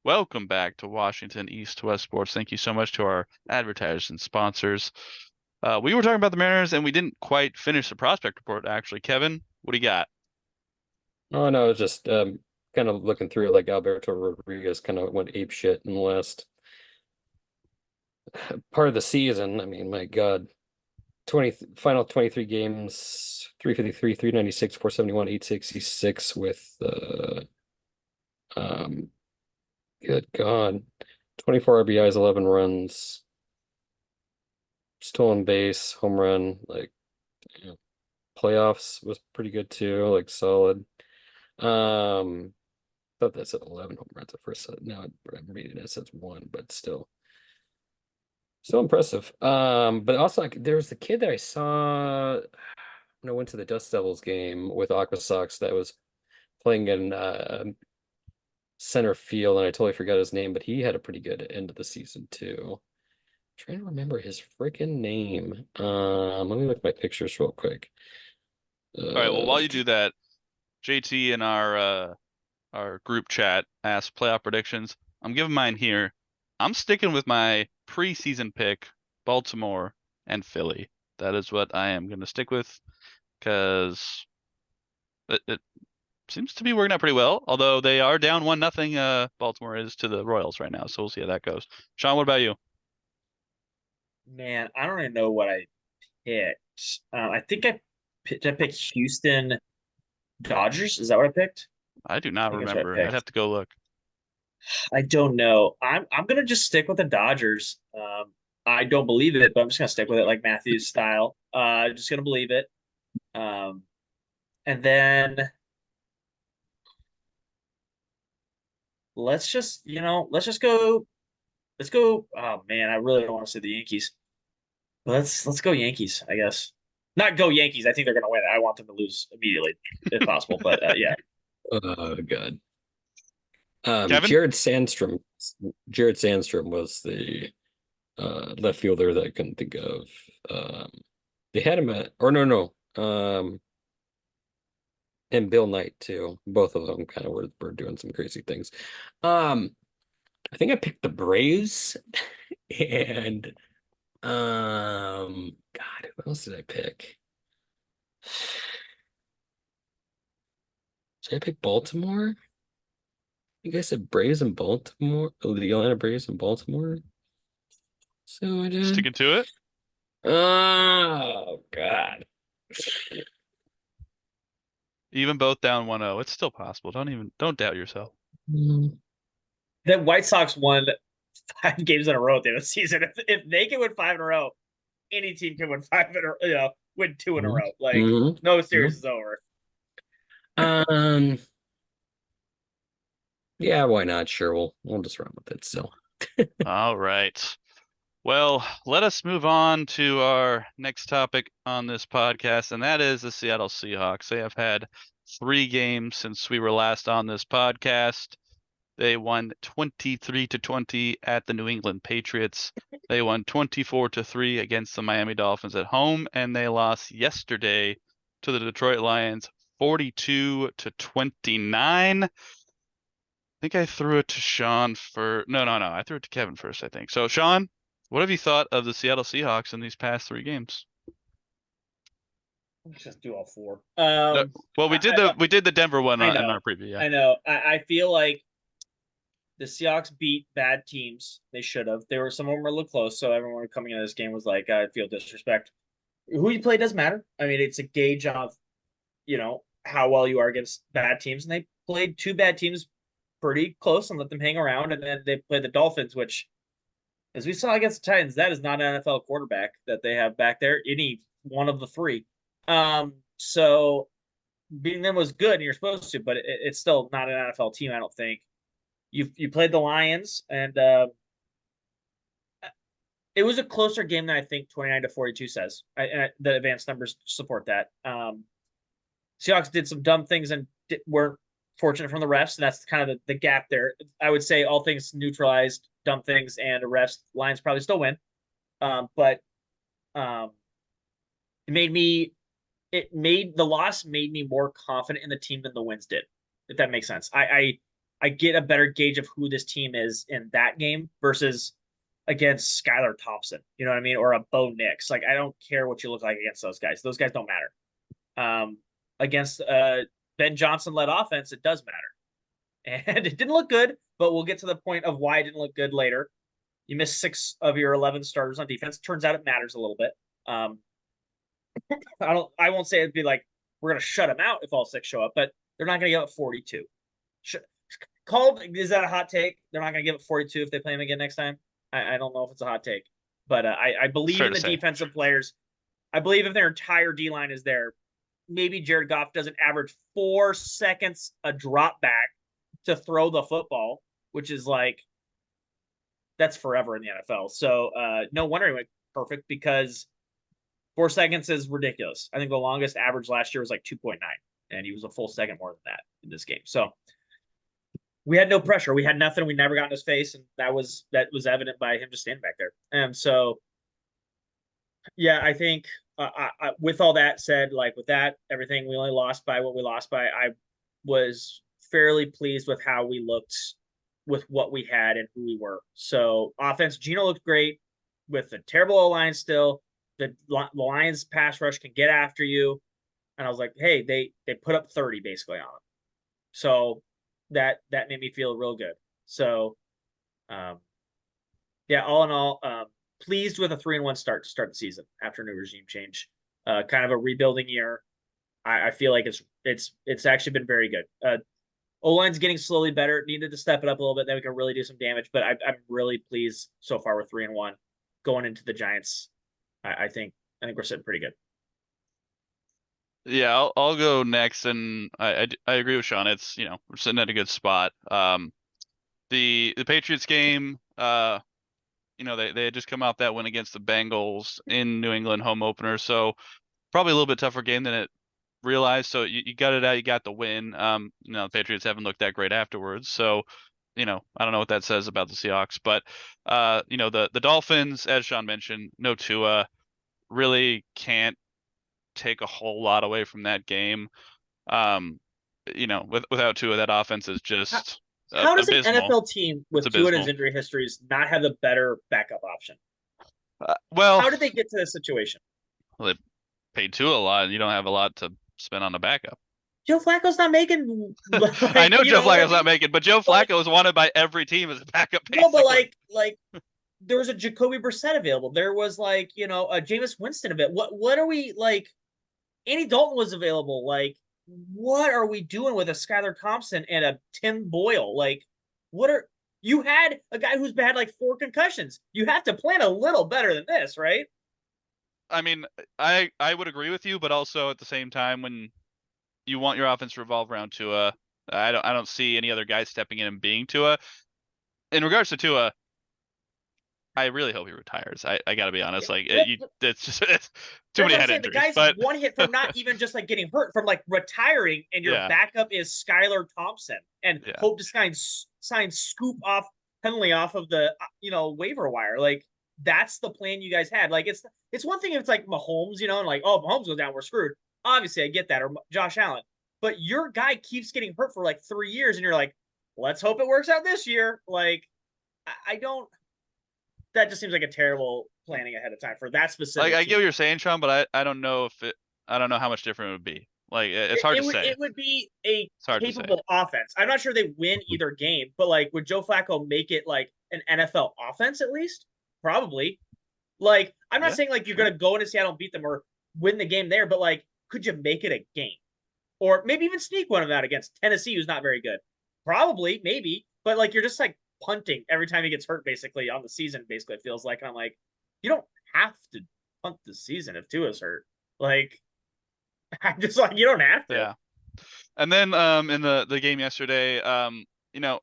Welcome back to Washington East to West Sports. Thank you so much to our advertisers and sponsors. We were talking about the Mariners, and we didn't quite finish the prospect report, actually. Kevin, what do you got? Oh, no, just kind of looking through it, like Alberto Rodriguez kind of went ape shit in the last part of the season. I mean, my God, final 23 games, 353, 396, 471, 866 with good God, 24 RBIs, 11 runs, stolen base, home run, like playoffs was pretty good too, like solid. Thought that said 11 home runs at first. Now I'm reading it says 1, but still impressive. But also like, there was the kid that I saw when I went to the Dust Devils game with Aqua Sox that was playing in center field, and I totally forgot his name, but he had a pretty good end of the season too. Trying to remember his freaking name. Let me look at my pictures real quick. All right. Well, while you do that, JT in our group chat asked playoff predictions. I'm giving mine here. I'm sticking with my preseason pick, Baltimore and Philly. That is what I am going to stick with because it seems to be working out pretty well. Although they are down 1-0. Baltimore is to the Royals right now, so we'll see how that goes. Sean, what about you? Man, I don't even know what I picked. I think I picked Houston Dodgers. Is that what I picked? I do not remember. I'd have to go look. I don't know. I'm gonna just stick with the Dodgers. I don't believe it, but I'm just gonna stick with it like Matthews style. Just gonna believe it. And then let's just go. Let's go. Oh man, I really don't want to say the Yankees. But let's go Yankees, I guess. Not go Yankees. I think they're gonna win. I want them to lose immediately if possible. But yeah. Oh God. Kevin? Jared Sandstrom was the left fielder that I couldn't think of. They had him at, or no. And Bill Knight too. Both of them kind of were doing some crazy things. Um, I think I picked the Braves and God, who else did I pick? Did I pick Baltimore? You guys said Braves and Baltimore? Oh, the Atlanta Braves and Baltimore? So I did. Sticking to it? Oh God. Even both down 1-0. It's still possible. Don't doubt yourself. Mm, The White Sox won 5 games in a row at the end of the season. If they can win 5 in a row, any team can win 5 in a win 2 in a row. Like mhm, no series mhm. is over. Um, yeah, why not? Sure, we'll just run with it still. All right. Well, let us move on to our next topic on this podcast, and that is the Seattle Seahawks. They have had 3 games since we were last on this podcast. They won 23-20 at the New England Patriots. They won 24-3 against the Miami Dolphins at home, and they lost yesterday to the Detroit Lions 42-29. I think I threw it to Sean for no. I threw it to Kevin first, I think. So Sean, what have you thought of the Seattle Seahawks in these past 3 games? Let's just do all four. No, well, we did the Denver one I in know, our preview, yeah. I know. I feel like the Seahawks beat bad teams. They should have. There were some of them were a little close, so everyone coming into this game was like, I feel disrespect. Who you play does matter. I mean, it's a gauge of how well you are against bad teams, and they played 2 bad teams pretty close and let them hang around, and then they played the Dolphins, which, as we saw against the Titans, that is not an NFL quarterback that they have back there. Any one of the three. So beating them was good, and you're supposed to, but it's still not an NFL team. I don't think. You played the Lions, and it was a closer game than I think 29-42 says. The advanced numbers support that. Seahawks did some dumb things and weren't fortunate from the refs, and that's kind of the gap there. I would say all things neutralized, dumb things, and the refs. Lions probably still win, but um, the loss made me more confident in the team than the wins did. If that makes sense, I get a better gauge of who this team is in that game versus against Skylar Thompson. You know what I mean, or a Bo Nix. Like I don't care what you look like against those guys. Those guys don't matter. Against Ben Johnson led offense, it does matter. And it didn't look good, but we'll get to the point of why it didn't look good later. You missed 6 of your 11 starters on defense. Turns out it matters a little bit. I won't say it'd be like we're gonna shut them out if all 6 show up, but they're not gonna give up 42. Is that a hot take? They're not gonna give up 42 if they play them again next time. I don't know if it's a hot take, but I It's believe fair in to the say. defensive players. I believe if their entire D line is there, maybe Jared Goff doesn't average 4 seconds a drop back to throw the football, which is like that's forever in the NFL. So no wonder he went perfect because 4 seconds is ridiculous. I think the longest average last year was like 2.9, and he was a full second more than that in this game. So we had no pressure. We had nothing. We never got in his face, and that was evident by him just standing back there. And so, yeah, I think with all that said, like with that everything, we only lost by what we lost by. I was fairly pleased with how we looked with what we had and who we were. So offense, Gino looked great with a terrible line still. The Lions pass rush can get after you. And I was like, hey, they put up 30 basically on them. So that made me feel real good. So yeah, all in all, pleased with a 3-1 start to start the season after a new regime change. Kind of a rebuilding year. I feel like it's actually been very good. O-line's getting slowly better. Needed to step it up a little bit, then we can really do some damage. But I'm really pleased so far with 3-1 going into the Giants. I think we're sitting pretty good. Yeah, I'll go next, and I agree with Sean. It's we're sitting at a good spot. The Patriots game, they had just come off that win against the Bengals in New England home opener, so probably a little bit tougher game than it realize. So you got it out, you got the win. The Patriots haven't looked that great afterwards. So, I don't know what that says about the Seahawks, but the Dolphins, as Sean mentioned, no Tua, really can't take a whole lot away from that game. Um, without Tua, that offense is How, just how does an abysmal. NFL team It's with Tua and his abysmal. injury histories not have a better backup option? Well, How did they get to this situation? they paid Tua a lot, and you don't have a lot to spend on the backup. Joe Flacco's not making I like know you Joe know what I Flacco's mean? not making, but Joe Like Flacco is wanted by every team as a backup, no, but basically. like there was a Jacoby Brissett available. There was like a Jameis Winston available. What are we like? Andy Dalton was available. Like what are we doing with a Skylar Thompson and a Tim Boyle? Like what are you had a guy who's had like 4 concussions. You have to plan a little better than this, right? I mean, I would agree with you, but also at the same time, when you want your offense to revolve around Tua, I don't see any other guys stepping in and being Tua. In regards to Tua, I really hope he retires. I gotta be honest, like Well, it's just it's too that's many what I'm head saying. The injuries. guy's But one hit from not even just like getting hurt, from like retiring, and your yeah, backup is Skylar Thompson, and yeah, hope to sign Scoop off Henley off of the waiver wire. Like that's the plan you guys had. Like it's one thing if it's like Mahomes, and like oh Mahomes goes down, we're screwed. Obviously, I get that, or Josh Allen, but your guy keeps getting hurt for like 3 years, and you're like, let's hope it works out this year. Like I don't. That just seems like a terrible planning ahead of time for that like specific I get what team. you're saying, Sean, but I don't know I don't know how much different it would be. Like it's hard to say. It would be a It's hard to say. capable offense. I'm not sure they win either game, but like would Joe Flacco make it like an NFL offense at least? Probably. Like I'm not Yeah, saying like you're sure. gonna go into Seattle and beat them or win the game there, but like could you make it a game? Or maybe even sneak one of them out against Tennessee, who's not very good. Probably, maybe, but like you're just like punting every time he gets hurt, basically on the season. Basically, it feels like, and I'm like, you don't have to punt the season if Tua's hurt. Like, I'm just like, you don't have to. Yeah. And then in the game yesterday, you know,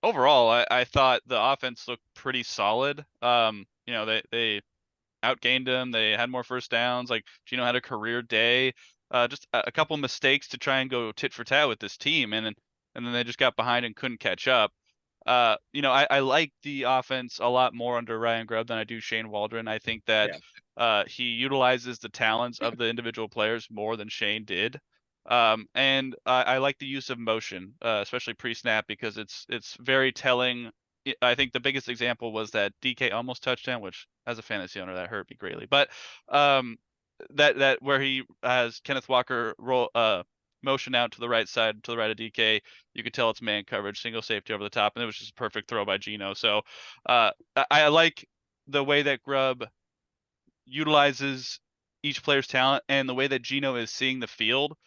overall I thought the offense looked pretty solid. They outgained him. They had more first downs. Like Gino had a career day. Just a couple mistakes to try and go tit for tat with this team, and then they just got behind and couldn't catch up. I like the offense a lot more under Ryan Grubb than I do Shane Waldron. I think that Yeah, he utilizes the talents of the individual players more than Shane did. And I like the use of motion, especially pre-snap, because it's very telling. I think the biggest example was that DK almost touchdown, which as a fantasy owner that hurt me greatly. But um, that where he has Kenneth Walker roll motion out to the right side, to the right of DK, you could tell it's man coverage, single safety over the top, and it was just a perfect throw by Gino. So I like the way that Grubb utilizes each player's talent and the way that Gino is seeing the field.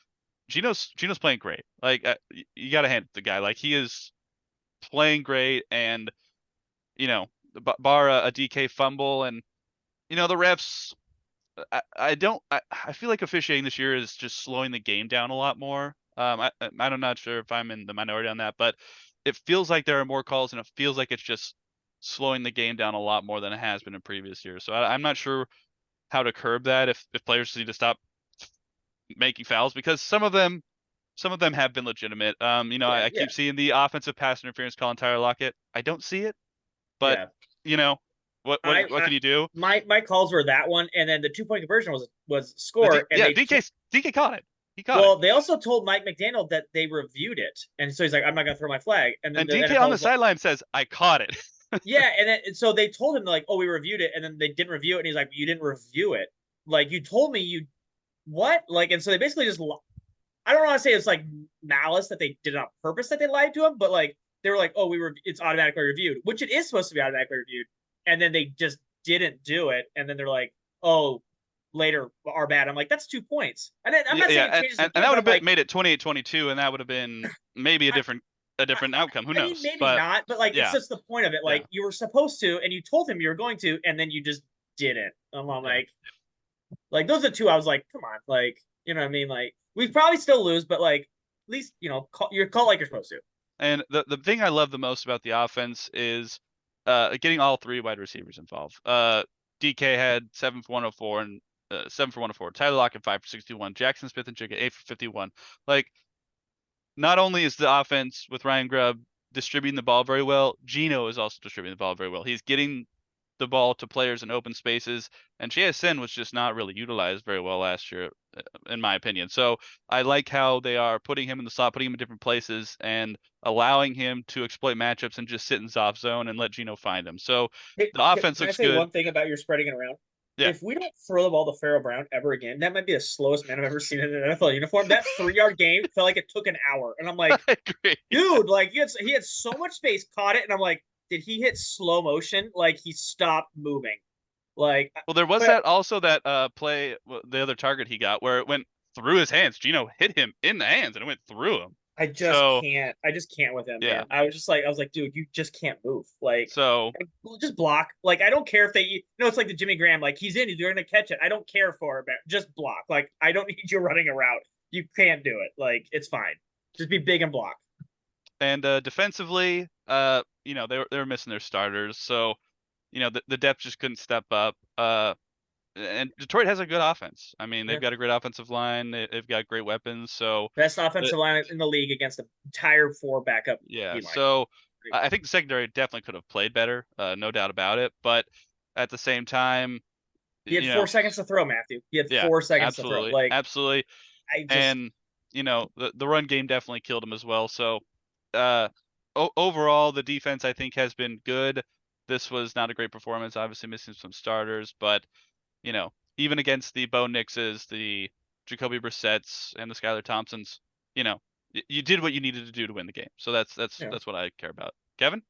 Gino's playing great. Like you got to hand it to the guy. Like he is playing great, and bar a DK fumble, and the refs. I feel like officiating this year is just slowing the game down a lot more. I'm not sure if I'm in the minority on that, but it feels like there are more calls, and it feels like it's just slowing the game down a lot more than it has been in previous years. So I'm not sure how to curb that if players need to stop making fouls, because some of them have been legitimate. yeah, I yeah, keep seeing the offensive pass interference call on Tyler Lockett. I don't see it, but yeah. you know, what I can you do? my calls were that one, and then the 2 point conversion was score, and Yeah, they DK caught it. He caught it. well they also told Mike McDaniel that they reviewed it, and so he's like, I'm not gonna throw my flag, and then And the DK on NFL the was like, sideline says, "I caught it." yeah, and then so they told him like, oh, we reviewed it, and then they didn't review it, and he's like, you didn't review it, like you told me you what, like, and so they basically just I don't want to say it's like malice that they did it on purpose that they lied to him, but like they were like, oh, it's automatically reviewed, which it is supposed to be automatically reviewed, and then they just didn't do it, and then they're like, oh, later our bad. I'm like, that's 2 points, and then, I'm Yeah, not saying it yeah, changes the and game, that but would I'm have been like, made it 28-22, and that would have been maybe a I, different outcome. Who I mean, knows? maybe But not, but like, it's yeah, just the point of it. yeah, Like, you were supposed to, and you told him you were going to, and then you just didn't. And I'm yeah. like those are two. I was like, come on, like, you know what I mean? Like, we probably still lose, but like, at least you're call like you're supposed to. And the thing I love the most about the offense is getting all three wide receivers involved. DK had 7 for 104, and 7 for 104. Tyler Lockett 5 for 61. Jackson Smith and Jigga 8 for 51. Like, not only is the offense with Ryan Grubb distributing the ball very well, Geno is also distributing the ball very well. He's getting the ball to players in open spaces, and JSN was just not really utilized very well last year, in my opinion. So I like how they are putting him in the slot, putting him in different places, and allowing him to exploit matchups and just sit in soft zone and let Geno find him. So Hey, the offense can I looks say good. one thing about your spreading it around? Yeah, If we don't throw the ball to Pharaoh Brown ever again, that might be the slowest man I've ever seen in an NFL uniform. That 3 yard game felt like it took an hour, and I'm like, I agree. dude, like he had so much space, caught it, and I'm like, did he hit slow motion? Like he stopped moving. Like, Well, there was but that play, the other target he got, where it went through his hands. Geno hit him in the hands, and it went through him. I just So can't. I just can't with him, yeah, man. I was like, dude, you just can't move. Like, so just block. Like, I don't care if it's like the Jimmy Graham. Like, he's in, you're gonna catch it. I don't care for it, man. Just block. Like, I don't need you running a route. You can't do it. Like, it's fine. Just be big and block. and defensively, they were missing their starters, so the depth just couldn't step up. And Detroit has a good offense. I mean, they've Yeah. got a great offensive line. They've got great weapons. So Best offensive line in the league against the entire 4 backup yeah, D line. so I think the secondary definitely could have played better, no doubt about it. But at the same time, He had 4 seconds to throw, Matthew. He had yeah, 4 seconds to throw. absolutely, Like, absolutely. I just And the run game definitely killed him as well. So uh, overall, the defense I think has been good. This was not a great performance, obviously missing some starters, but even against the Bo Nixes, the Jacoby Brissett's, and the Skylar Thompsons, you did what you needed to do to win the game. So that's yeah. what I care about. Kevin?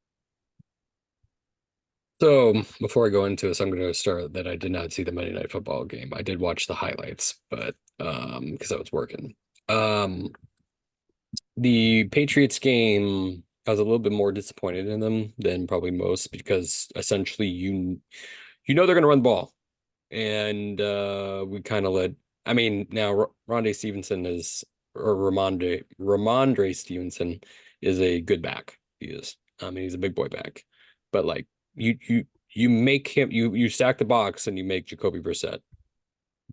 So before I go into this, I'm going to start that I did not see the Monday Night Football game. I did watch the highlights, but because I was working. The Patriots game, I was a little bit more disappointed in them than probably most because essentially they're going to run the ball, and we kind of I mean, now Rondé Stevenson is or Ramondre Stevenson is a good back. He is. I mean, he's a big boy back, but like you make him you stack the box and you make Jacoby Brissett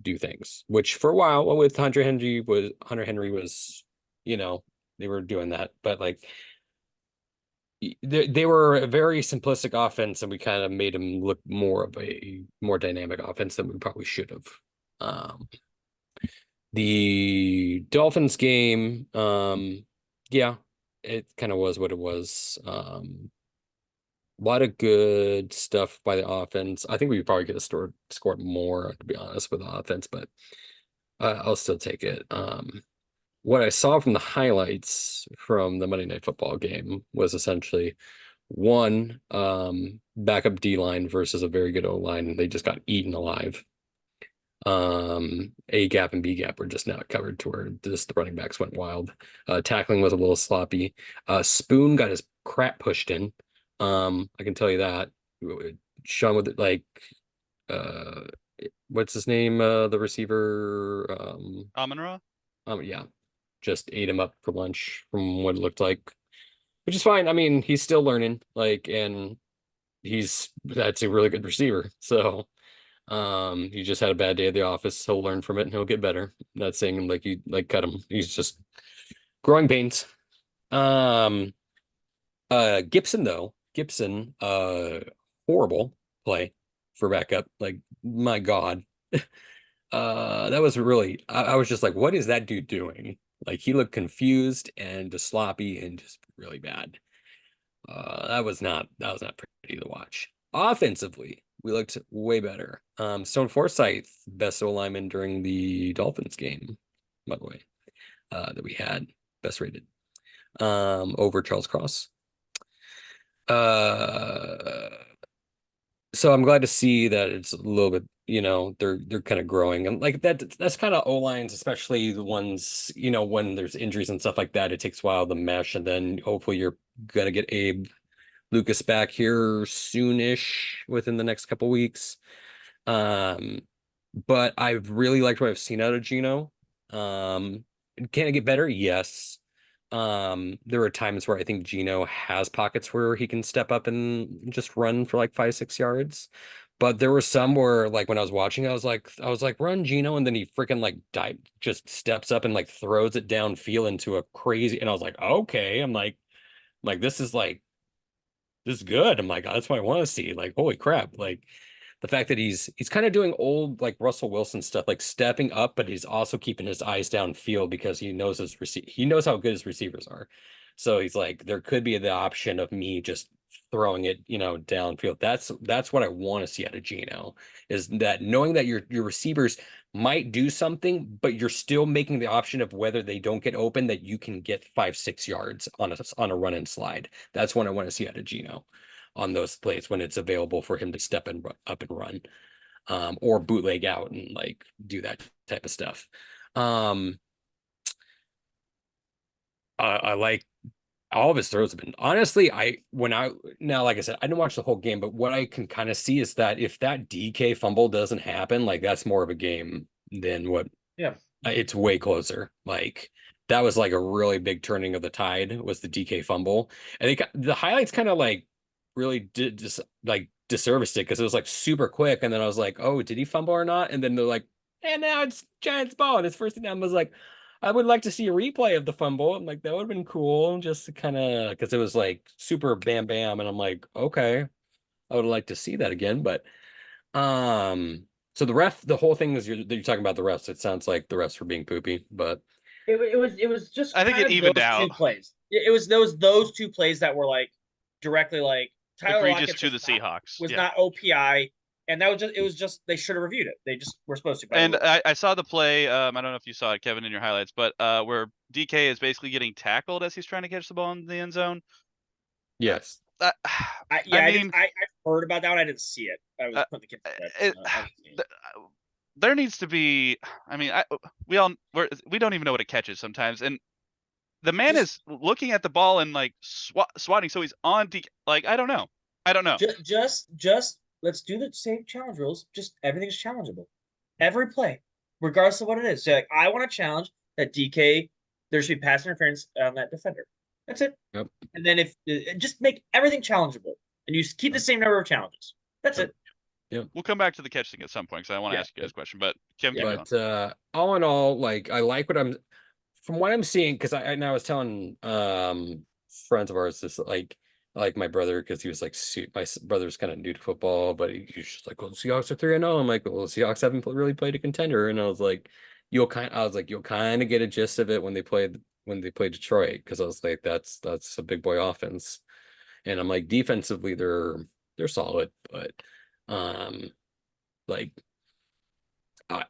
do things, which for a while with Hunter Henry was, they were doing that, but like they were a very simplistic offense, and we kind of made them look more of a more dynamic offense than we probably should have. The Dolphins game, yeah, it kind of was what it was. A lot of good stuff by the offense. I think we probably could have scored more, to be honest, with the offense, but I'll still take it. What I saw from the highlights from the Monday Night Football game was essentially one backup D line versus a very good O line. They just got eaten alive. A gap and B gap were just not covered to where just the running backs went wild. Tackling was a little sloppy. Spoon got his crap pushed in. I can tell you that. Sean with like uh what's his name? The receiver Amon-Ra? yeah. Just ate him up for lunch from what it looked like. Which is fine. I mean, he's still learning, like, and that's a really good receiver. So he just had a bad day at the office. He'll learn from it and he'll get better. Not saying like you like cut him. He's just growing pains. Gibson though. Gibson, horrible play for backup. Like, my God. That was really I was just like, what is that dude doing? Like, he looked confused and just sloppy and just really bad. That was not pretty to watch. Offensively, we looked way better. Stone Forsythe, best O lineman during the Dolphins game, by the way, that we had, best rated, over Charles Cross. So I'm glad to see that it's a little bit, they're kind of growing, and like that's kind of O lines, especially the ones, when there's injuries and stuff like that, it takes a while to mesh, and then hopefully you're gonna get Abe Lucas back here soonish within the next couple weeks. But I've really liked what I've seen out of Geno. Can it get better? Yes. There are times where I think Geno has pockets where he can step up and just run for like 5-6 yards. But there were some where like when I was watching, I was like, run Gino, and then he freaking like just steps up and like throws it downfield into a crazy, and I was like, okay, this is this is good. I'm like, that's what I want to see. Like, holy crap. Like the fact that he's kind of doing old like Russell Wilson stuff, like stepping up, but he's also keeping his eyes downfield because he knows how good his receivers are. So he's like, there could be the option of me just throwing it, downfield. That's what I want to see out of Gino, is that knowing that your receivers might do something, but you're still making the option of whether they don't get open, that you can get 5-6 yards on a run and slide. That's what I want to see out of Gino on those plays when it's available for him to step and up and run, or bootleg out and like do that type of stuff. I like all of his throws have been, honestly, now, like I said, I didn't watch the whole game, but what I can kind of see is that if that DK fumble doesn't happen, like that's more of a game than what. Yeah. It's way closer. Like that was like a really big turning of the tide, was the DK fumble. I think the highlights kind of like really did just like disserviced it, because it was like super quick, and then I was like, oh, did he fumble or not? And then they're like, and now it's Giants ball, and his first down. Was like, I would like to see a replay of the fumble. I'm like, that would have been cool, just to kind of, because it was like super bam bam, and I'm like, okay, I would like to see that again. But so the whole thing is you're talking about the refs. It sounds like the refs were being poopy, but it was just I think kind it of evened those out. two plays. It was those two plays that were like directly like Tyler Egregious Lockett to the Seahawks. was Yeah. not OPI, and that was just they should have reviewed it. They just were supposed to. And I saw the play. I don't know if you saw it, Kevin, in your highlights, but where DK is basically getting tackled as he's trying to catch the ball in the end zone. yes. I mean, I heard about that one. I didn't see it. I was putting the kids to bed. There needs to be. I mean, we don't even know what a catch is sometimes, and the man is looking at the ball and like swatting, so he's on DK. Like I don't know. Just let's do the same challenge rules. Just everything's challengeable. Every play, regardless of what it is. So like, I want to challenge that DK. There should be pass interference on that defender. That's it. Yep. And then if just make everything challengeable, and you keep the same number of challenges. That's it. Yeah. We'll come back to the catch thing at some point, because I want to ask you guys a question. But Kim, but all in all, like I like from what I'm seeing, because I was telling friends of ours this, like my brother, because he was like, my brother's kind of new to football, but he's just like, well, the Seahawks are 3-0. I'm like, well, the Seahawks haven't really played a contender, and I was like, you'll kind of get a gist of it when they played Detroit, because I was like, that's a big boy offense, and I'm like, defensively they're solid, but like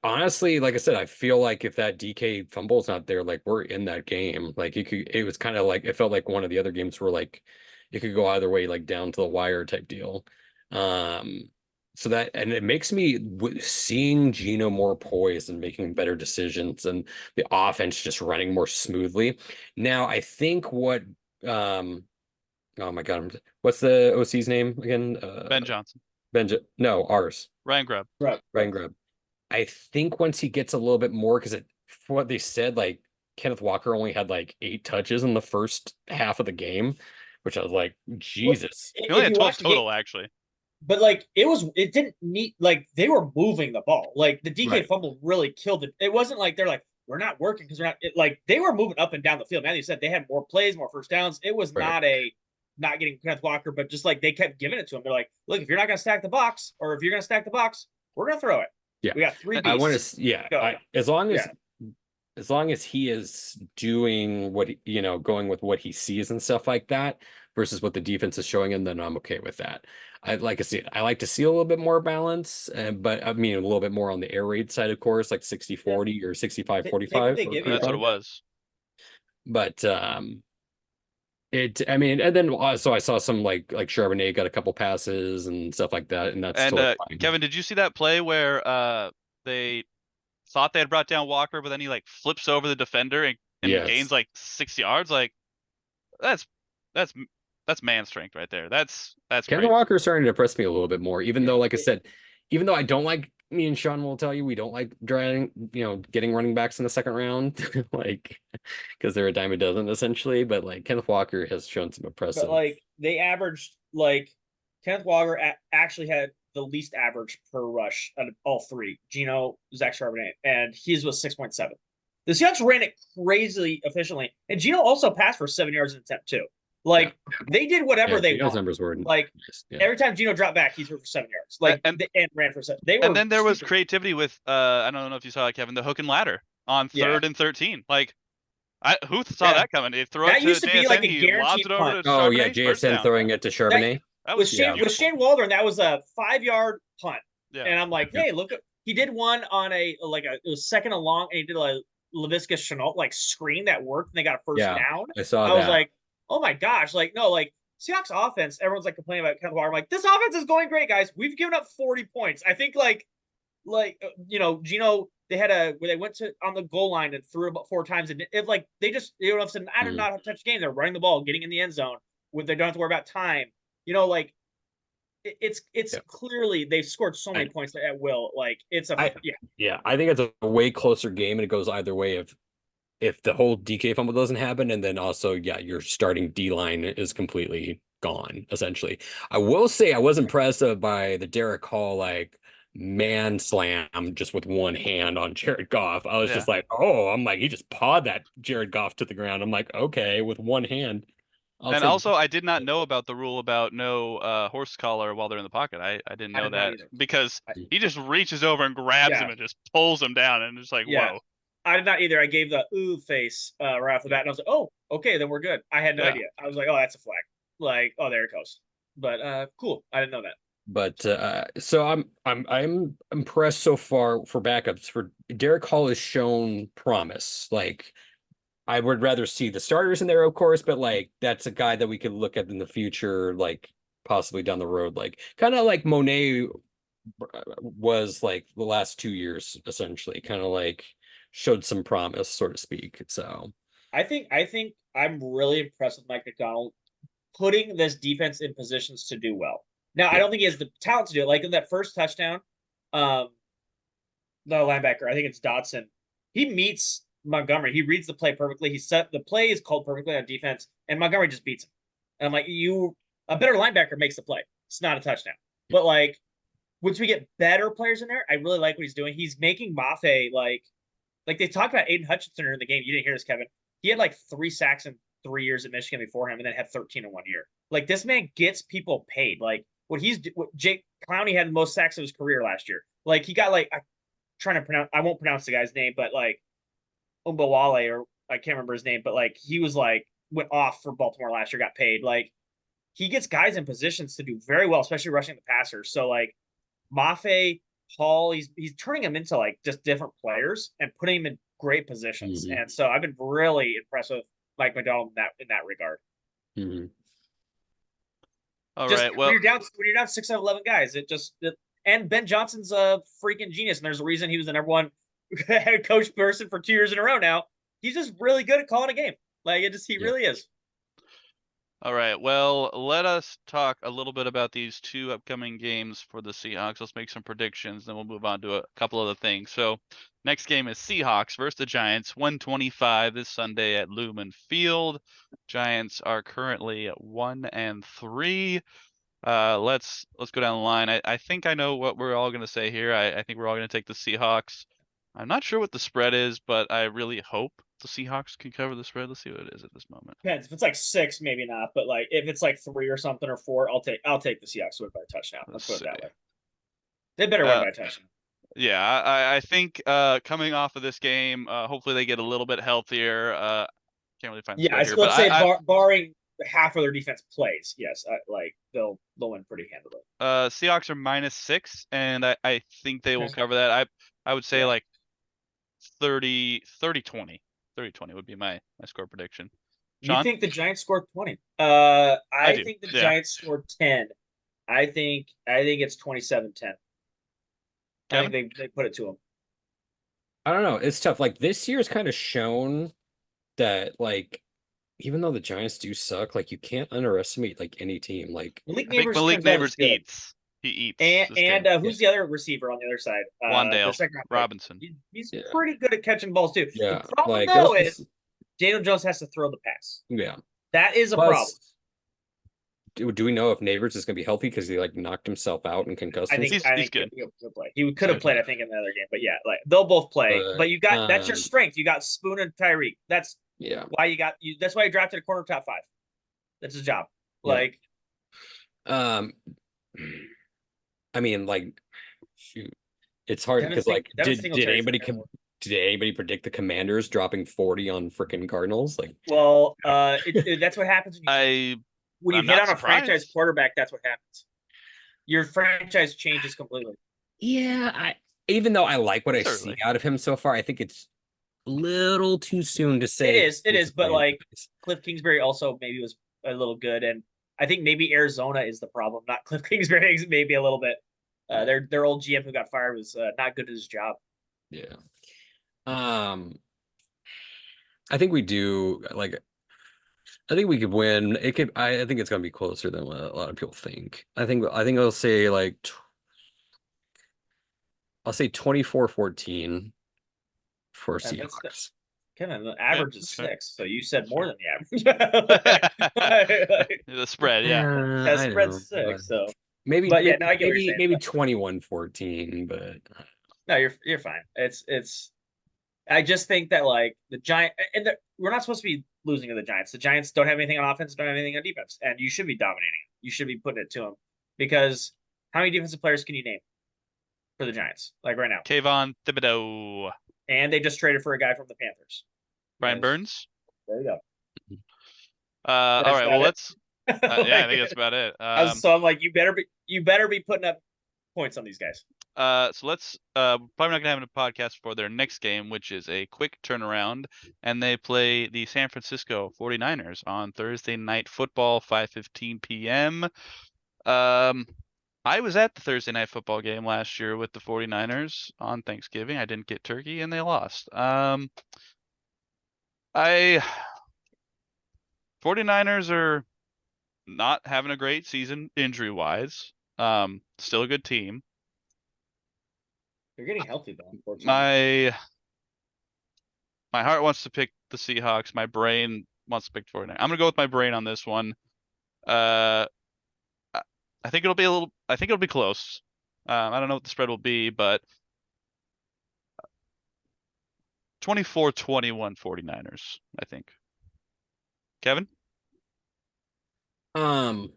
honestly, like I said, I feel like if that DK fumble's not there, like we're in that game. Like it was kind of like, it felt like one of the other games where like it could go either way, like down to the wire type deal. So that, and it makes me seeing Gino more poised and making better decisions, and the offense just running more smoothly. Now, I think oh my God, what's the OC's name again? Ben Johnson, no, ours. Ryan Grubb. Ryan Grubb. I think once he gets a little bit more, because for what they said, like Kenneth Walker only had like 8 touches in the first half of the game, which I was like, Jesus. He only had 12 total, actually. But like it didn't need, like they were moving the ball. Like the DK fumble really killed it. It wasn't like they're like, we're not working because we're not, like they were moving up and down the field. Matthew said they had more plays, more first downs. It was not getting Kenneth Walker, but just like they kept giving it to him. They're like, look, if you're not going to stack the box, or if you're going to stack the box, we're going to throw it. Yeah, we got 3 beasts. I want to, as long as he is doing what going with what he sees and stuff like that, versus what the defense is showing him, then I'm okay with that. I like to see a little bit more balance, but I mean a little bit more on the air raid side, of course, like 60-40 or 65-45. That's what it was. But I mean, and then also I saw some like Charbonnet got a couple passes and stuff like that, and that's and Kevin, did you see that play where they thought they had brought down Walker, but then he like flips over the defender and gains like 6 yards? Like that's man strength right there. That's Kevin Walker is starting to impress me a little bit more, even though, like I said, even though I don't like, me and Sean will tell you, we don't like getting running backs in the second round, like, because they're a dime a dozen essentially. But like Kenneth Walker has shown some impressive. But like they averaged, like Kenneth Walker actually had the least average per rush out of all three. Geno, Zach Charbonnet, and his was 6.7. The Seahawks ran it crazily efficiently, and Geno also passed for 7 yards in attempt too. Like they did whatever they Geno's want. numbers were Like every time Geno dropped back, he threw for 7 yards. Like and ran for 7. They were. And then there was creativity with I don't know if you saw it, Kevin, the hook and ladder on 3rd and 13. Like who saw that coming? They throw it to used to be JSN, like a he lobs guaranteed it over punt. to Oh Charbonnet, yeah, JSN down. throwing it to Charbonnet. That was with Shane Waldron. That was a 5-yard punt. Yeah. And I'm like, hey, look, he did one on it was second and long, and he did a Laviska Shenault like screen that worked, and they got a first down. I saw that. I was like, oh my gosh, like no, like Seahawks offense. Everyone's like complaining about Kevin Walker. I'm like, this offense is going great, guys. We've given up 40 points. I think Geno. They had where they went to on the goal line and threw about 4 times, and it like they all of a sudden I did not have to touch the game. They're running the ball, getting in the end zone. They don't have to worry about time. Like it's clearly they've scored so many points at will. Like it's I think it's a way closer game, and it goes either way if the whole DK fumble doesn't happen, and then also your starting D line is completely gone essentially. I will say I was impressed by the Derek Hall like man slam just with one hand on Jared Goff. I was just like, I'm like, he just pawed that Jared Goff to the ground. I'm like, okay, with one hand. Also, I did not know about the rule about no horse collar while they're in the pocket. I didn't know that because he just reaches over and grabs him and just pulls him down, and just like, whoa. I did not either. I gave the ooh face right off the bat, and I was like, oh, okay, then we're good. I had no idea. I was like, oh, that's a flag. Like, oh, there it goes. But cool. I didn't know that. But so I'm impressed so far for backups. For Derek Hall has shown promise. Like I would rather see the starters in there, of course, but like that's a guy that we could look at in the future, like possibly down the road, like kind of like Monet was like the last 2 years, essentially, kind of like showed some promise, so to speak. So I think I'm really impressed with Mike McDonald putting this defense in positions to do well. Now, I don't think he has the talent to do it. Like in that first touchdown, the linebacker, I think it's Dotson, he meets Montgomery. He reads the play perfectly. The play is called perfectly on defense, and Montgomery just beats him. And I'm like, a better linebacker makes the play. It's not a touchdown. But like, once we get better players in there, I really like what he's doing. He's making Mafe like they talked about Aiden Hutchinson in the game. You didn't hear this, Kevin. He had like 3 sacks in 3 years at Michigan before him, and then had 13 in 1 year. Like this man gets people paid. Like what Jake Clowney had the most sacks of his career last year. Like he got I won't pronounce the guy's name, but like Umbawale, or I can't remember his name, but like he was like went off for Baltimore last year, got paid. Like he gets guys in positions to do very well, especially rushing the passer. So like Mafe, Hall, he's turning them into like just different players and putting them in great positions. Mm-hmm. And so I've been really impressed with Mike McDonald in that regard. Mm-hmm. All right. Well, when you're down 6 out of 11 guys, and Ben Johnson's a freaking genius, and there's a reason he was the number 1 head coach person for 2 years in a row now. He's just really good at calling a game. Like he really is. All right. Well, let us talk a little bit about these 2 upcoming games for the Seahawks. Let's make some predictions, then we'll move on to a couple other things. So, next game is Seahawks versus the Giants, 1:25 this Sunday at Lumen Field. Giants are currently at 1-3. Let's go down the line. I think I know what we're all going to say here. I think we're all going to take the Seahawks. I'm not sure what the spread is, but I really hope the Seahawks can cover the spread. Let's see what it is at this moment. Depends. If it's like 6, maybe not. But like if it's like 3 or something or 4, I'll take the Seahawks win by a touchdown. Let's put it that way. They better win by a touchdown. Yeah, I think coming off of this game, hopefully they get a little bit healthier. Can't really find. Yeah, I would say barring half of their defense plays, yes, like they'll win pretty handily. Seahawks are -6, and I think they will cover that. I would say like 30-20. 30-20 would be my score prediction. Sean? You think the Giants scored 20? I think the Giants scored 10. I think it's 27-10. I think they put it to them. I don't know. It's tough. Like this year's kind of shown that like even though the Giants do suck, like you can't underestimate like any team. Like Malik Neighbors eats. He eats. And who's the other receiver on the other side? Wandale Robinson. He's pretty good at catching balls too. Yeah. The problem though is Daniel Jones has to throw the pass. Yeah. That is a problem. do we know if Neighbors is going to be healthy because he like knocked himself out and concussed I think himself? He's good. he'll play. He could have Okay. played, I think, in the other game, but yeah, like they'll both play. But But you got that's your strength. You got Spoon and Tyreek. That's yeah. why you got you. That's why you drafted a corner top 5. That's his job. Yeah. Like, I mean, like, shoot, it's hard because like, Devin did Singletary's anybody terrible. did anybody predict the Commanders dropping 40 on freaking Cardinals? Like, Well, that's what happens when you I'm hit not on a franchise surprised. quarterback. That's what happens. Your franchise changes completely. yeah, even though I like what I see Certainly. out of him so far, I think it's a little too soon to say It is, but like franchise. Cliff Kingsbury also maybe was a little good, and I think maybe Arizona is the problem, not Cliff Kingsbury. Maybe a little bit. Their old GM who got fired was not good at his job. Yeah. I think we do like. I think we could win. It could. I think it's going to be closer than what a lot of people think. I think. I'll say like. I'll say 24-14 for Seahawks. Kevin, the average is fair. 6, so you said more than the average. The spread, yeah. That spread's 6, so maybe. But yeah, no, I get what you're saying. Maybe 21-14, but no, you're fine. It's. I just think that like the Giant and we're not supposed to be losing to the Giants. The Giants don't have anything on offense, don't have anything on defense, and you should be dominating it. You should be putting it to them because how many defensive players can you name for the Giants like right now? Kayvon Thibodeau, And they just traded for a guy from the Panthers. Brian Yes. Burns. There you go. All right. Well, let's. Yeah, I think that's about it. So I'm like, you better be putting up points on these guys. So let's probably not gonna have a podcast for their next game, which is a quick turnaround, and they play the San Francisco 49ers on Thursday Night Football, 5:15 p.m. I was at the Thursday Night Football game last year with the 49ers on Thanksgiving. I didn't get turkey and they lost. 49ers are not having a great season injury-wise. Still a good team. They're getting healthy though, unfortunately. My heart wants to pick the Seahawks. My brain wants to pick 49ers. I'm gonna go with my brain on this one. I think it'll be close. I don't know what the spread will be, but 24-21 49ers, I think. Kevin? So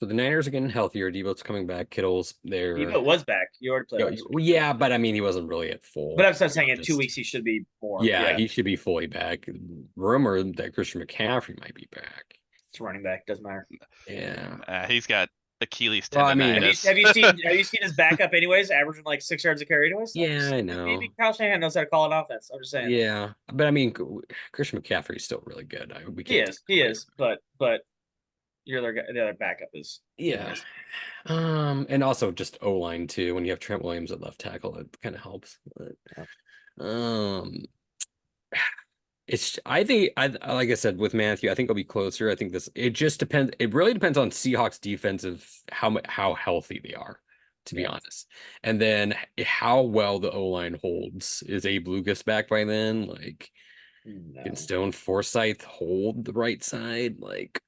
the Niners are getting healthier. Debo's coming back. Kittle's there. Debo was back. You already played. Yeah, but I mean, he wasn't really at full. But I'm saying in 2 weeks he should be more. Yeah, he should be fully back. Rumor that Christian McCaffrey might be back. It's running back. Doesn't matter. Yeah, He's got Achilles Well, I mean, tendonitis. have you seen his backup anyways, averaging like 6 yards a carry anyways? Yeah, I know. Maybe Kyle Shanahan knows how to call an offense. I'm just saying. Yeah, but I mean, Christian McCaffrey is still really good. He is, but the other backup is. Yeah. And also just O-line too. When you have Trent Williams at left tackle, it kind of helps. But, I think like I said with Matthew, I think it'll be closer. I think it just depends. It really depends on Seahawks defensive how healthy they are, to be honest. And then how well the O-line holds. Is Abe Lucas back by then? Like, can Stone Forsythe hold the right side? Like,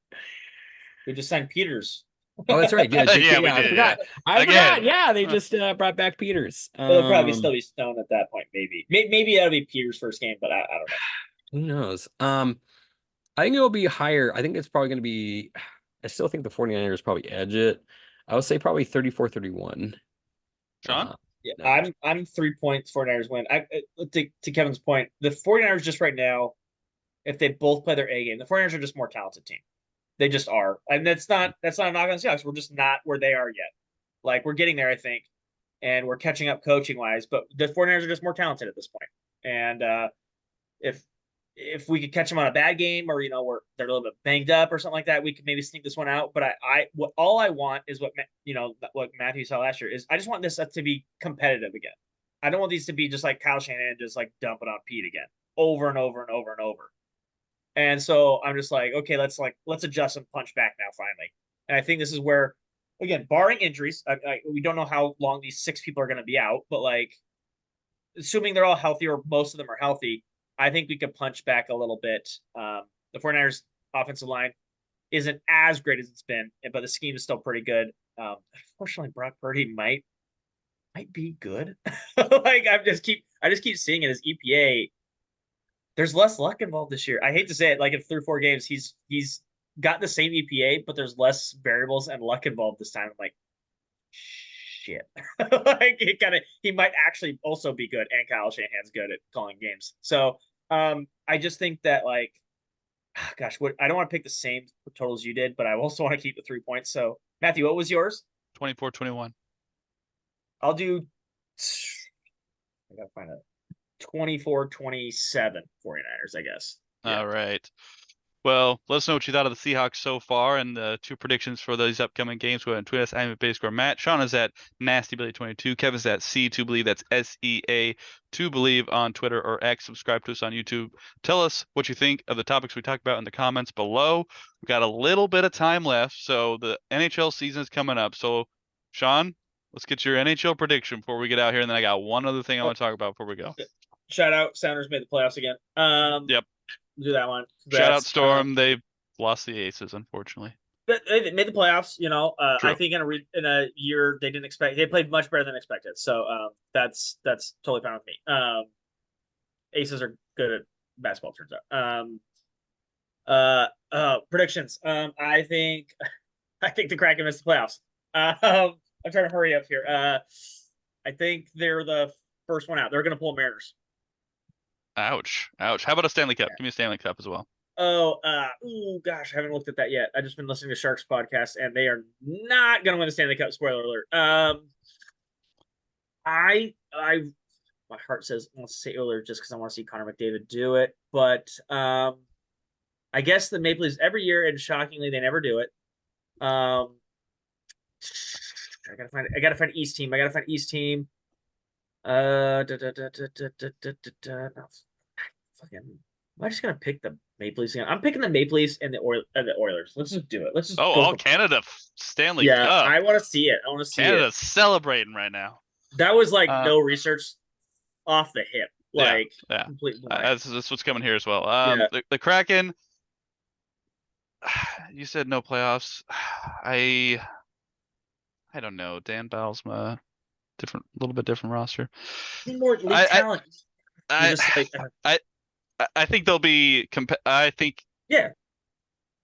we just signed Peters. Oh, that's right. Yeah, yeah, we did. I forgot. Yeah, they just brought back Peters. It'll probably still be Stone at that point. Maybe that'll be Peters' first game, but I don't know. Who knows? I think it'll be higher. I think it's probably going to be. I still think the 49ers probably edge it. I would say probably 34-31. Sean? Yeah, I'm 3 points. 49ers win. To Kevin's point, the 49ers just right now, if they both play their A game, the 49ers are just more talented team. They just are. And that's not a knock on the Seahawks. We're just not where they are yet. Like, we're getting there, I think, and we're catching up coaching wise, but the 49ers are just more talented at this point. And if we could catch them on a bad game, or they're a little bit banged up or something like that, we could maybe sneak this one out. But all I want is what Matthew saw last year is I just want this to be competitive again. I don't want these to be just like Kyle Shanahan just like dumping on Pete again over and over and over and over. And so I'm just like, okay, let's adjust and punch back now finally. And I think this is where, again, barring injuries, we don't know how long these 6 people are going to be out, but like, assuming they're all healthy or most of them are healthy, I think we could punch back a little bit. The 49ers offensive line isn't as great as it's been, but the scheme is still pretty good. Unfortunately, Brock Purdy might be good. Like I just keep seeing it as EPA. There's less luck involved this year. I hate to say it, like in 3 or 4 games, he's got the same EPA, but there's less variables and luck involved this time. I'm like, shit. Like he might actually also be good, and Kyle Shanahan's good at calling games. So I just think that like, gosh, I don't want to pick the same totals you did, but I also want to keep the 3 points. So Matthew, what was yours? 24-21. I'll do. I gotta find a 24-27 49ers, I guess. Yeah. All right. Well, let us know what you thought of the Seahawks so far and the 2 predictions for these upcoming games. Go ahead and tweet us. I'm at Basescore Matt. Sean is at NastyBilly22. Kevin's at C2Believe. That's SEA2Believe on Twitter or X. Subscribe to us on YouTube. Tell us what you think of the topics we talked about in the comments below. We've got a little bit of time left, so the NHL season is coming up. So, Sean, let's get your NHL prediction before we get out here, and then I got one other thing I want to talk about before we go. Shout out, Sounders made the playoffs again. Yep. Do that one. Congrats. Shout out Storm. Um, They lost the Aces, unfortunately. But they made the playoffs. True. I think in a year they didn't expect. They played much better than expected. So that's totally fine with me. Aces are good at basketball. Turns out. Predictions. I think the Kraken missed the playoffs. I'm trying to hurry up here. I think they're the first one out. They're going to pull Mariners. Ouch. Ouch. How about a Stanley Cup? Give me a Stanley Cup as well. Oh, gosh, I haven't looked at that yet. I've just been listening to Sharks podcast, and they are not going to win the Stanley Cup. Spoiler alert. My heart says I want to say Oilers just because I want to see Connor McDavid do it, but I guess the Maple Leafs every year, and shockingly, they never do it. I gotta find East team. Fucking. Am I just gonna pick the Maple Leafs again? I'm picking the Maple Leafs and the Oilers. Let's just do it. Let's just. All Canada Stanley Cup. I want to see it. I want to see Canada's celebrating right now. That was like no research, off the hip. Like yeah. Complete that's what's coming here as well. The Kraken. You said no playoffs. I don't know. Dan Bylsma, little bit different roster. More talent. I think they'll be. I think. Yeah.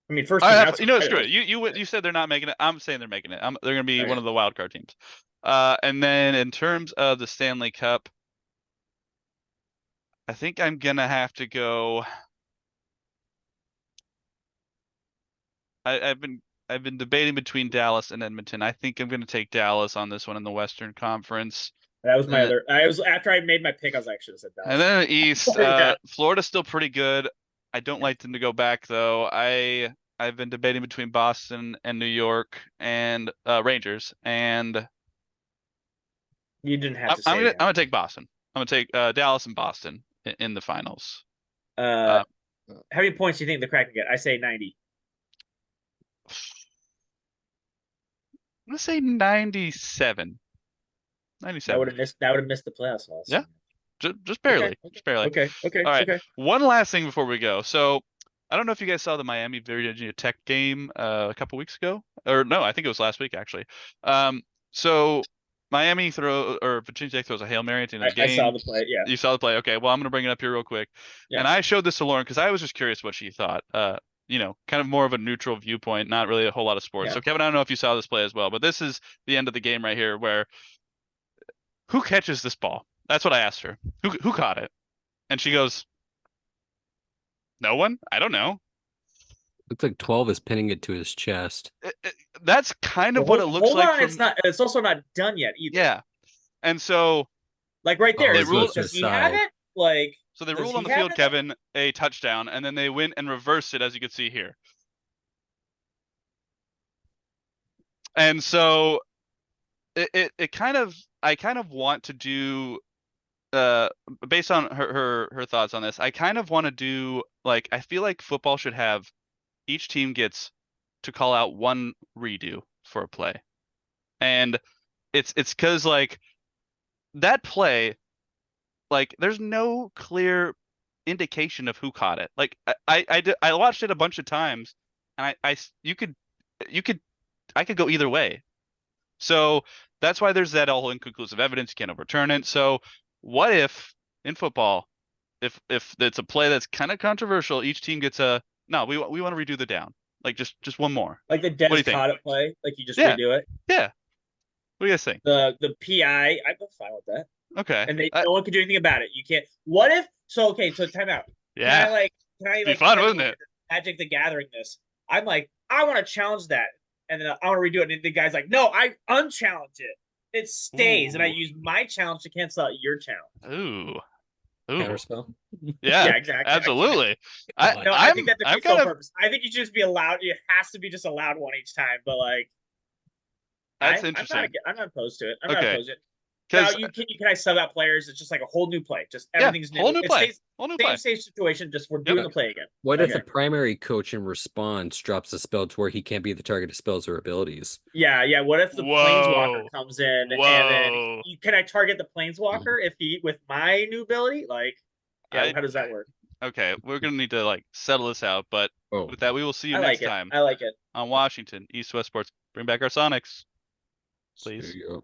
I mean, first. Screw it. You said they're not making it. I'm saying they're making it. They're going to be one of the wild card teams. And then in terms of the Stanley Cup, I think I'm gonna have to go. I've been debating between Dallas and Edmonton. I think I'm gonna take Dallas on this one in the Western Conference. That was my other. After I made my pick, I was actually said Dallas. And then in the East, Florida's still pretty good. I don't like them to go back though. I've been debating between Boston and New York and Rangers, and you didn't have to say. I'm gonna take Boston. I'm gonna take Dallas and Boston in the finals. How many points do you think the Kraken get? I say 90. I'm gonna say 97. 97. That would have missed the playoffs. Yeah, just barely. Okay. Just barely. Okay. All right. Okay. One last thing before we go. So I don't know if you guys saw the Miami Virginia Tech game a couple weeks ago, or no, I think it was last week actually. So Miami Virginia Tech throws a Hail Mary at the end of the game. I saw the play. Yeah. You saw the play. Okay. Well, I'm gonna bring it up here real quick. Yeah. And I showed this to Lauren because I was just curious what she thought. Kind of more of a neutral viewpoint, not really a whole lot of sports. Yeah. So Kevin, I don't know if you saw this play as well, but this is the end of the game right here where who catches this ball? That's what I asked her. Who caught it? And she goes, no one? I don't know. Looks like 12 is pinning it to his chest. That's kind of what it looks like. It's also not done yet either. Yeah. And so like right there, does he have it? Like so they ruled on the field, Kevin, a touchdown, and then they went and reversed it, as you can see here. And so I kind of want to do based on her thoughts on this, I kind of want to do like I feel like football should have each team gets to call out one redo for a play. And it's because like that play, like there's no clear indication of who caught it. Like I watched it a bunch of times and you could, I could go either way. So that's why there's that all inconclusive evidence. You can't overturn it. So what if in football, if it's a play that's kind of controversial, each team gets a no. We want to redo the down, like just one more. Like the What do you Des think? caught it play, like you just Yeah, redo it. yeah. What do you guys think? The PI, I'm fine with that. Okay. And no one can do anything about it. You can't. What if? So okay, so time out. Yeah. Can I Be like fun, pretend wouldn't like it? Magic the Gathering this? I'm like, I want to challenge that, and then I want to redo it. And the guy's like, no, I unchallenge it. It stays, and I Ooh. use my challenge to cancel out your challenge. Ooh. Ooh. Counterspell. Yeah, Yeah, exactly. absolutely. Come on. No, I think that I'm defeats the kind whole of purpose. I think you should just be allowed. It has to be just allowed one each time. But like, that's I'm not. interesting. I'm not opposed to it. I'm not Okay. opposed to it. Now Because can I sub out players? It's just like a whole new play. Just yeah, everything's new. whole new It play. stays Whole new same play. same situation. Just we're Yep. doing the play again. What if the Okay. primary coach in response drops a spell to where he can't be the target of spells or abilities? Yeah. What if the planeswalker Whoa. comes in and then Whoa. can I target the planeswalker if he with my new ability? Like, yeah, I how does that work? okay, we're gonna need to like settle this out, but Oh, with that we will see you I next like it. time I like it. on Washington East West Sports. Bring back our Sonics, there please. you go.